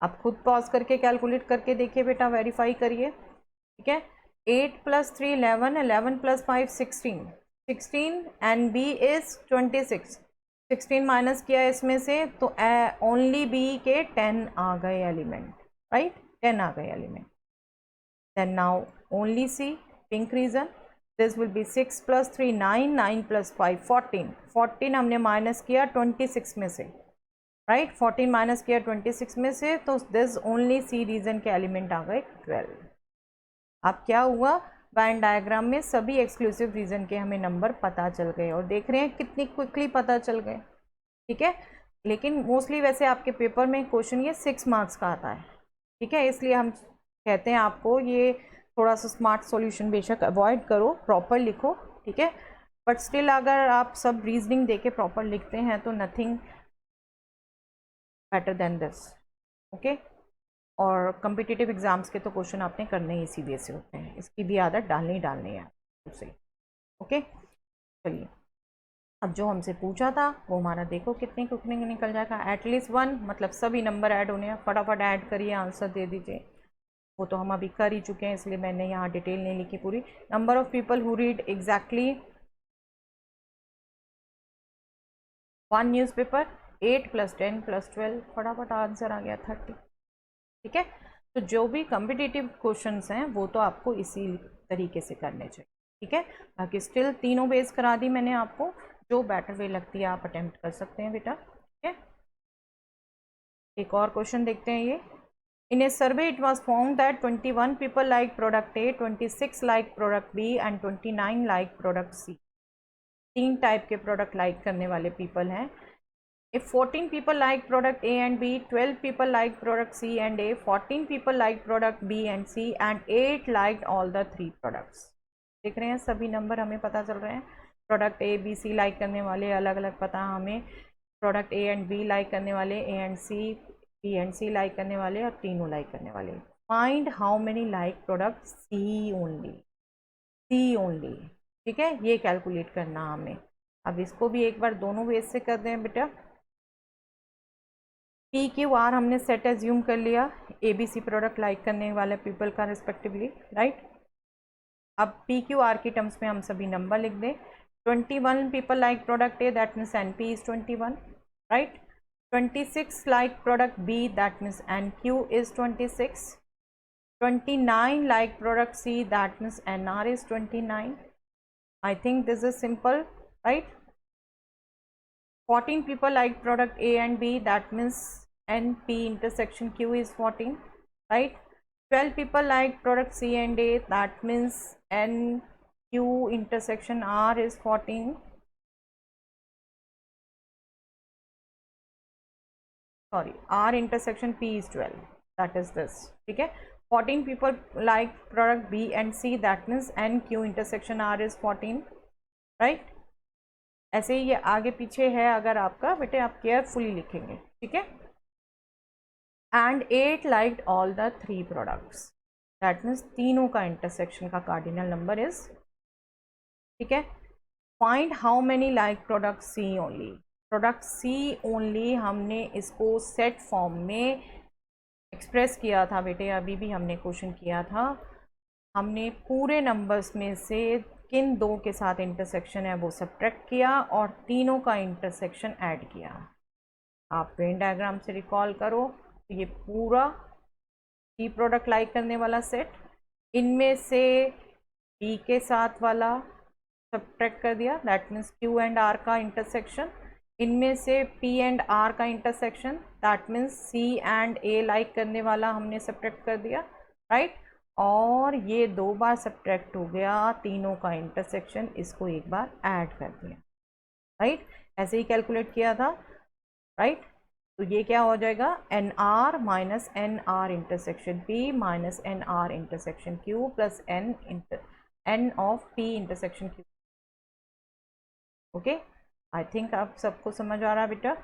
आप खुद पॉज करके कैलकुलेट करके देखिए बेटा, वेरीफाई करिए। ठीक है, 8 + 3 11, 11 + 5 16, 16 एंड बी इज 26, 16 माइनस किया इसमें से तो ओनली बी के 10 आ गए एलिमेंट, राइट, 10 आ गए element. Then now only C, pink region, this will be 6 + 3 9, 9 + 5 14, 14 हमने माइनस किया 26 में से, राइट, 14 माइनस किया 26 में से, तो दिस ओनली सी रीजन के एलिमेंट आ गए 12। अब क्या हुआ, वेन डायग्राम में सभी एक्सक्लूसिव रीजन के हमें नंबर पता चल गए, और देख रहे हैं कितनी क्विकली पता चल गए। ठीक है, लेकिन मोस्टली वैसे आपके पेपर में क्वेश्चन ये 6 मार्क्स का आता है। ठीक है, इसलिए हम कहते हैं आपको ये थोड़ा सा स्मार्ट सॉल्यूशन बेशक अवॉइड करो, प्रॉपर लिखो। ठीक है, बट स्टिल अगर आप सब रीजनिंग देके प्रॉपर लिखते हैं तो nothing better than this. Okay, और कम्पिटिटिव एग्जाम्स के तो क्वेश्चन आपने करने ही इसी वे से होते हैं, इसकी भी आदत डालनी ही डालनी है उसे। ओके, चलिए, अब जो हमसे पूछा था वो हमारा देखो कितने क्विकली निकल जाएगा, एटलीस्ट 1, मतलब सभी नंबर ऐड होने हैं, फटाफट ऐड करिए, आंसर दे दीजिए। वो तो हम अभी कर ही चुके हैं, इसलिए मैंने यहाँ डिटेल नहीं लिखी पूरी। Number of people who read exactly 1 newspaper, 8 + 10 + 12, फटाफट आंसर आ गया 30। ठीक है, तो जो भी कम्पिटिटिव क्वेश्चंस हैं वो तो आपको इसी तरीके से करने चाहिए। ठीक है, बाकी स्टिल तीनों बेस करा दी मैंने आपको, जो बेटर वे लगती है आप अटेम्प्ट कर सकते हैं बेटा। ठीक है, एक और क्वेश्चन देखते हैं ये। In a survey it was found that 21 people like product A, 26 like product B and 29 like product C. 3 type के प्रोडक्ट लाइक करने वाले पीपल हैं। If 14 people like product A and B, 12 people like product C and A, 14 people like product B and C and 8 liked all the 3 products. देख रहे हैं सभी नंबर हमें पता चल रहे हैं, product A B C like करने वाले अलग अलग पता हमें, product A and B like करने वाले, A and C, B and C like करने वाले और तीनों लाइक करने वाले। Find how many like product C only, C only. ठीक है, ये कैलकुलेट करना हमें। अब इसको भी एक बार दोनों वेज से कर दें बेटा। PQR हमने सेट एज्यूम कर लिया, ABC प्रोडक्ट लाइक करने वाले पीपल का रिस्पेक्टिवली, राइट। अब PQR की टर्म्स में हम सभी नंबर लिख दें। 21 people like product A, that means NP is 21, right. 26 like product B, that means NQ is 26। 29 like product C, that means NR is 29। I think this is simple, right. 14 people like product A and B, that means NP intersection Q is 14, right. 12 people like product C and A, that means NQ intersection R is 14. Sorry, R intersection P is 12, that is this. ठीक है, 14 people like product B and C, that means NQ intersection R is 14, right. ऐसे ही ये आगे पीछे है, अगर आपका बेटे आप केयरफुली लिखेंगे। ठीक है, and 8 liked all the 3 products, that means तीनों का इंटरसेक्शन का कार्डिनल नंबर इज। ठीक है, find how many like product C only. Product C only हमने इसको सेट फॉर्म में एक्सप्रेस किया था बेटे, अभी भी हमने क्वेश्चन किया था। हमने पूरे नंबर्स में से किन दो के साथ इंटरसेक्शन है वो सब्ट्रैक्ट किया और तीनों का इंटरसेक्शन ऐड किया। आप वेन डायग्राम से रिकॉल करो तो ये पूरा सी प्रोडक्ट लाइक करने वाला सेट, इनमें से बी के साथ वाला सब्ट्रैक्ट कर दिया, that means Q and R का इंटरसेक्शन, इनमें से P एंड R का intersection, that means C and A like करने वाला हमने सब्ट्रैक्ट कर दिया, राइट। और ये 2 बार सब्ट्रैक्ट हो गया, तीनों का इंटरसेक्शन, इसको एक बार ऐड कर दिया, राइट। ऐसे ही कैलकुलेट किया था, राइट। तो ये क्या हो जाएगा, NR minus NR intersection P minus NR intersection Q plus N of P intersection Q। Okay, I think आप सबको समझ आ रहा है बेटा।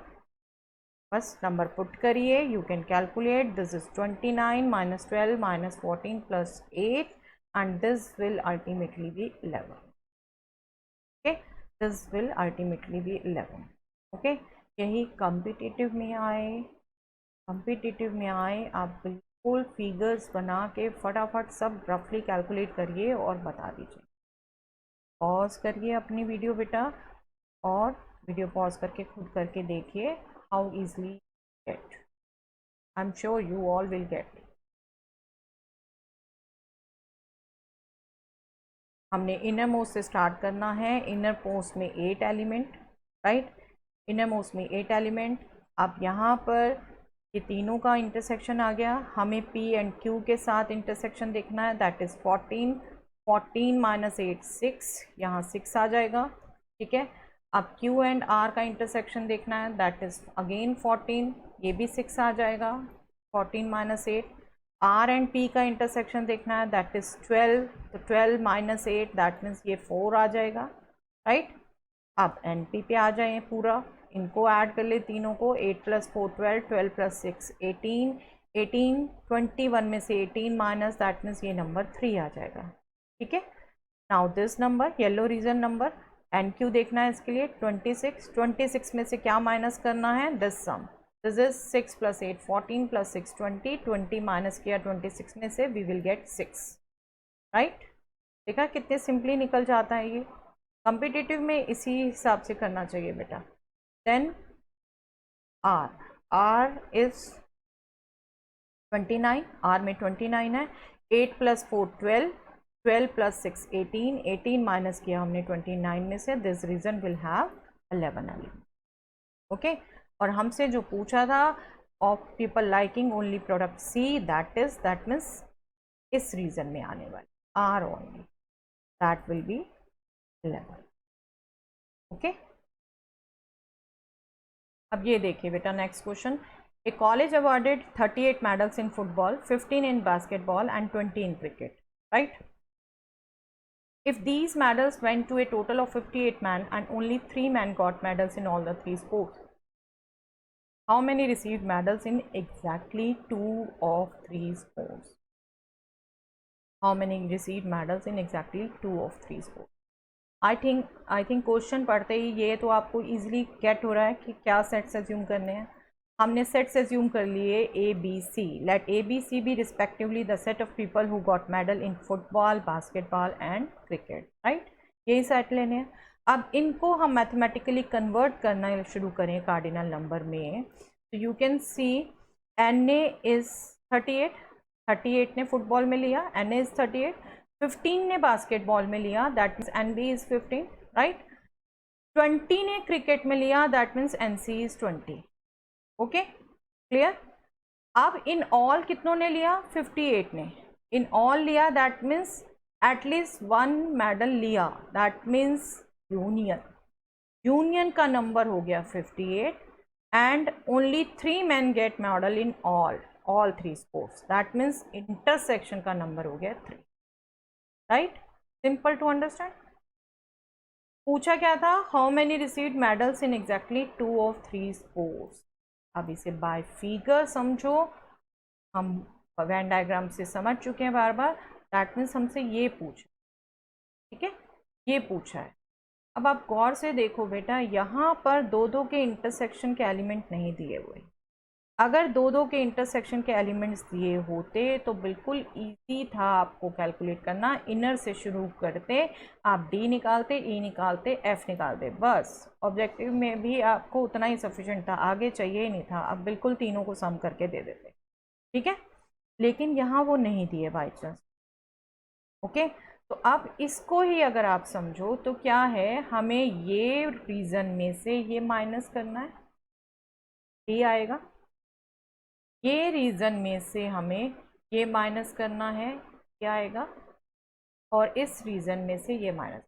बस नंबर पुट करिए, you can calculate, this is 29 minus 12 minus 14 plus 8 and this will ultimately B 11। Okay, this will ultimately B 11। Okay, यही कॉम्पिटिटिव में आए, आप बिल्कुल फिगर्स बना के फटाफट सब रफली कैलकुलेट करिए और बता दीजिए। पॉज करिए अपनी वीडियो बेटा, और वीडियो पॉज करके खुद करके देखिए, how easily get, I am sure you all will get. हमने इनर मोस्ट से स्टार्ट करना है, इनर मोस्ट में 8 एलिमेंट, राइट। इनर मोस्ट में 8 एलिमेंट। अब यहाँ पर ये तीनों का इंटरसेक्शन आ गया, हमें P एंड Q के साथ इंटरसेक्शन देखना है, दैट इज़ 14 माइनस 8 6, यहाँ 6 आ जाएगा, ठीक है। अब Q एंड R का इंटरसेक्शन देखना है, दैट इज़ अगेन 14, ये भी 6 आ जाएगा, 14 माइनस 8। R एंड P का इंटरसेक्शन देखना है, दैट इज़ 12, तो 12 माइनस 8 दैट मीन्स ये 4 आ जाएगा, राइट। अब NP पे आ जाए पूरा, इनको ऐड कर ले तीनों को, 8 प्लस 4 12, 12 प्लस 6 18, 18 21 में से 18 माइनस दैट मीन्स ये नंबर 3 आ जाएगा, ठीक है। Now this number, yellow region number, NQ देखना है इसके लिए 26, 26 में से क्या माइनस करना है, this sum, this is 6 plus 8 14 plus 6 20, 20 minus किया 26 में से, वी विल गेट 6, राइट। देखा कितने सिंपली निकल जाता है ये। कॉम्पिटिटिव में इसी हिसाब से करना चाहिए बेटा। देन R इज 29, R में 29 है, 8 प्लस 4 12, 12 प्लस 6 18, 18 माइनस किया हमने 29 में से, this region will have 11 element, okay. और हमसे जो पूछा था of people liking only product C, that means इस रीजन में आने वाले R ओनली, दैट विल बी 11, ओके। अब ये देखिए बेटा next question, a college awarded 38 medals in football, 15 in basketball and 20 in cricket, right? If these medals went to a total of 58 men and only 3 men got medals in all the 3 sports, how many received medals in exactly 2 of 3 sports? How many received medals in exactly 2 of 3 sports? I think question पढ़ते ही ये तो आपको इजीली गेट हो रहा है कि क्या सेट्स एज्यूम करने हैं। हमने सेट्स एज्यूम कर लिए ABC, let ABC be respectively the set of people who got medal in football, basketball and cricket, right. यही सेट लेने हैं। अब इनको हम मैथमेटिकली कन्वर्ट करना शुरू करें कार्डिनल नंबर में, तो you can see NA is 38 ने फुटबॉल में लिया, NA इज़ 38, 15 ने बास्केटबॉल में लिया, that means NB is 15, right. 20 ने क्रिकेट में लिया, that means NC is 20, okay clear. अब इन ऑल कितनों ने लिया, 58 ने इन ऑल लिया, दैट मीन्स एटलीस्ट 1 मेडल लिया, दैट मीन्स यूनियन का नंबर हो गया 58 and only 3 men get medal in all 3 sports, that means intersection का नंबर हो गया 3, राइट। Simple to understand. पूछा क्या था, how many received medals in exactly 2 of 3 sports. अब इसे बाय फिगर समझो, हम वेन डायग्राम से समझ चुके हैं बार बार, दैट मीन्स हमसे ये पूछा, ठीक है, ये पूछा है। अब आप गौर से देखो बेटा, यहाँ पर 2 के इंटरसेक्शन के एलिमेंट नहीं दिए हुए। अगर 2 के इंटरसेक्शन के एलिमेंट्स दिए होते तो बिल्कुल इजी था आपको कैलकुलेट करना। इनर से शुरू करते, आप D निकालते, E निकालते, F निकालते, बस। ऑब्जेक्टिव में भी आपको उतना ही सफिशिएंट था, आगे चाहिए ही नहीं था, आप बिल्कुल तीनों को सम करके दे देते, ठीक है। लेकिन यहाँ वो नहीं दिए बाई चांस, ओके। तो अब इसको ही अगर आप समझो तो क्या है, हमें ये रीज़न में से ये माइनस करना है, ये आएगा। ये रीज़न में से हमें ये माइनस करना है, क्या आएगा। और इस रीज़न में से ये माइनस।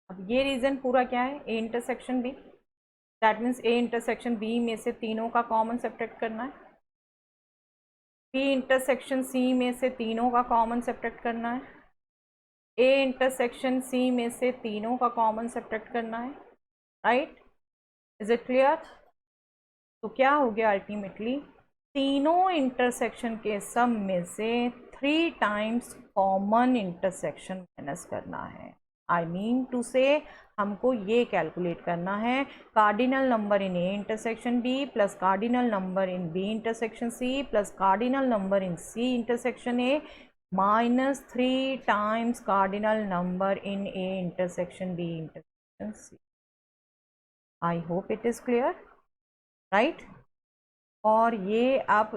अब ये रीज़न पूरा क्या है, A intersection B. That means A intersection B में से तीनों का कॉमन सब्ट्रैक्ट करना है। बी इंटरसेक्शन सी में से तीनों का कॉमन सब्ट्रैक्ट करना है। ए इंटरसेक्शन सी में से तीनों का कॉमन सब्ट्रैक्ट करना है। Right, is it clear. तो क्या हो गया अल्टीमेटली, तीनों इंटरसेक्शन के सम में से 3 टाइम्स कॉमन इंटरसेक्शन माइनस करना है। आई मीन टू से हमको ये कैलकुलेट करना है, cardinal number in A intersection B plus cardinal number in B intersection C plus cardinal number in C intersection A minus 3 times cardinal number in A intersection B intersection C. I hope it is clear, right. और ये आप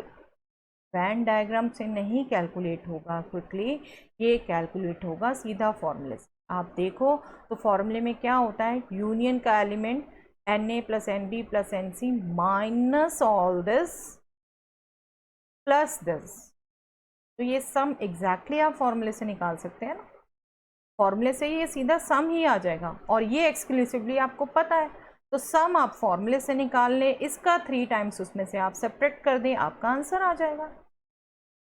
वेन डायग्राम से नहीं कैलकुलेट होगा क्विकली, ये कैलकुलेट होगा सीधा फॉर्मूले से। आप देखो तो फॉर्मूले में क्या होता है, यूनियन का element Na plus Nb plus Nc minus all this plus this. तो ये सम एग्जैक्टली आप फॉर्मूले से निकाल सकते हैं ना, फॉर्मूले से ये सीधा सम ही आ जाएगा। और ये एक्सक्लूसिवली आपको पता है, तो सम आप फॉर्मूले से निकाल लें, इसका 3 टाइम्स उसमें से आप सेपरेट कर दें, आपका आंसर आ जाएगा।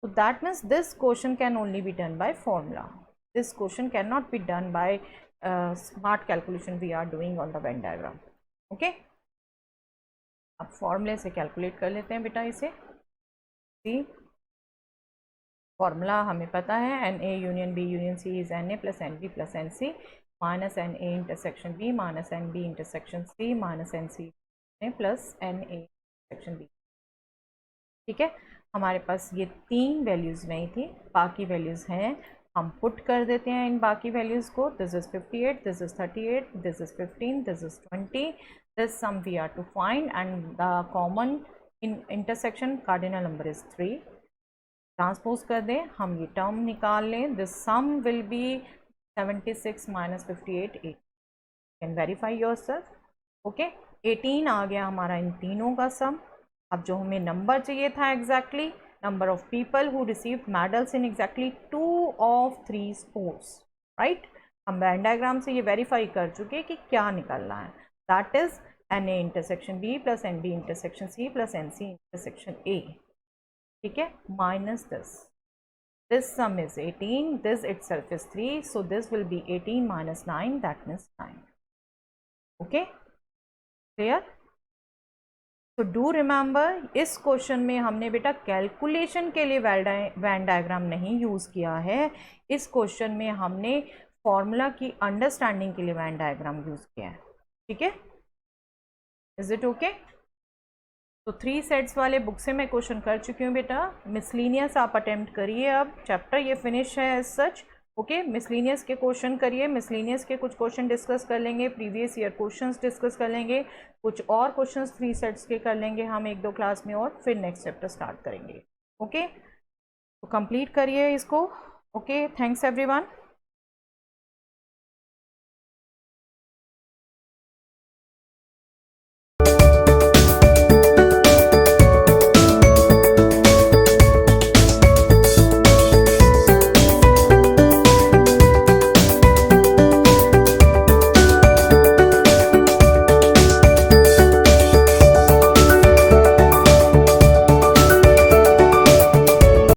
तो that means this question can only be done by formula, this question can not be done by smart calculation we are doing on the Venn diagram. Okay, अब फॉर्मूले से कैलकुलेट कर लेते हैं बेटा इसे। सी फॉर्मूला हमें पता है, Na union B union C is Na plus Nb plus Nc minus Na intersection B minus Nb intersection C minus Nc plus Na intersection B। ठीक है, हमारे पास ये 3 वैल्यूज़ नहीं थी, बाकी वैल्यूज़ हैं, हम पुट कर देते हैं इन बाकी वैल्यूज़ को। This is 58, this is 38, this is 15, this is 20, this sum we are to find and the common in intersection cardinal number is 3। Transpose कर दें, हम ये टर्म निकाल लें, this sum will be 76 minus 58 8। Can verify yourself. Okay, 18 आ गया हमारा इन तीनों का सम। अब जो हमें नंबर चाहिए था exactly, number of people who received medals in exactly 2 of 3 sports. Right, हम वेन डायग्राम से ये वेरीफाई कर चुके कि क्या निकलना है, that is Na intersection B plus Nb intersection C plus Nc intersection A। ठीक है, minus this sum is 18, this itself is 3, so this will be 18 minus 9, that means 9. Okay, clear? तो डू रिमेंबर, इस क्वेश्चन में हमने बेटा कैलकुलेशन के लिए वेन डायग्राम नहीं यूज़ किया है, इस क्वेश्चन में हमने फॉर्मूला की अंडरस्टैंडिंग के लिए वेन डायग्राम यूज़ किया है। ठीक है, इज इट ओके। तो 3 सेट्स वाले बुक से मैं क्वेश्चन कर चुकी हूँ बेटा, मिसलीनियस आप अटेम्प्ट करिए, अब चैप्टर ये फिनिश है एज सच। ओके, मिसलीनियस के क्वेश्चन करिए, मिसलीनियस के कुछ क्वेश्चन डिस्कस कर लेंगे, प्रीवियस ईयर क्वेश्चंस डिस्कस कर लेंगे, कुछ और क्वेश्चंस 3 सेट्स के कर लेंगे हम 1-2 क्लास में, और फिर नेक्स्ट चैप्टर स्टार्ट करेंगे। ओके, तो कंप्लीट करिए इसको। Okay, thanks everyone.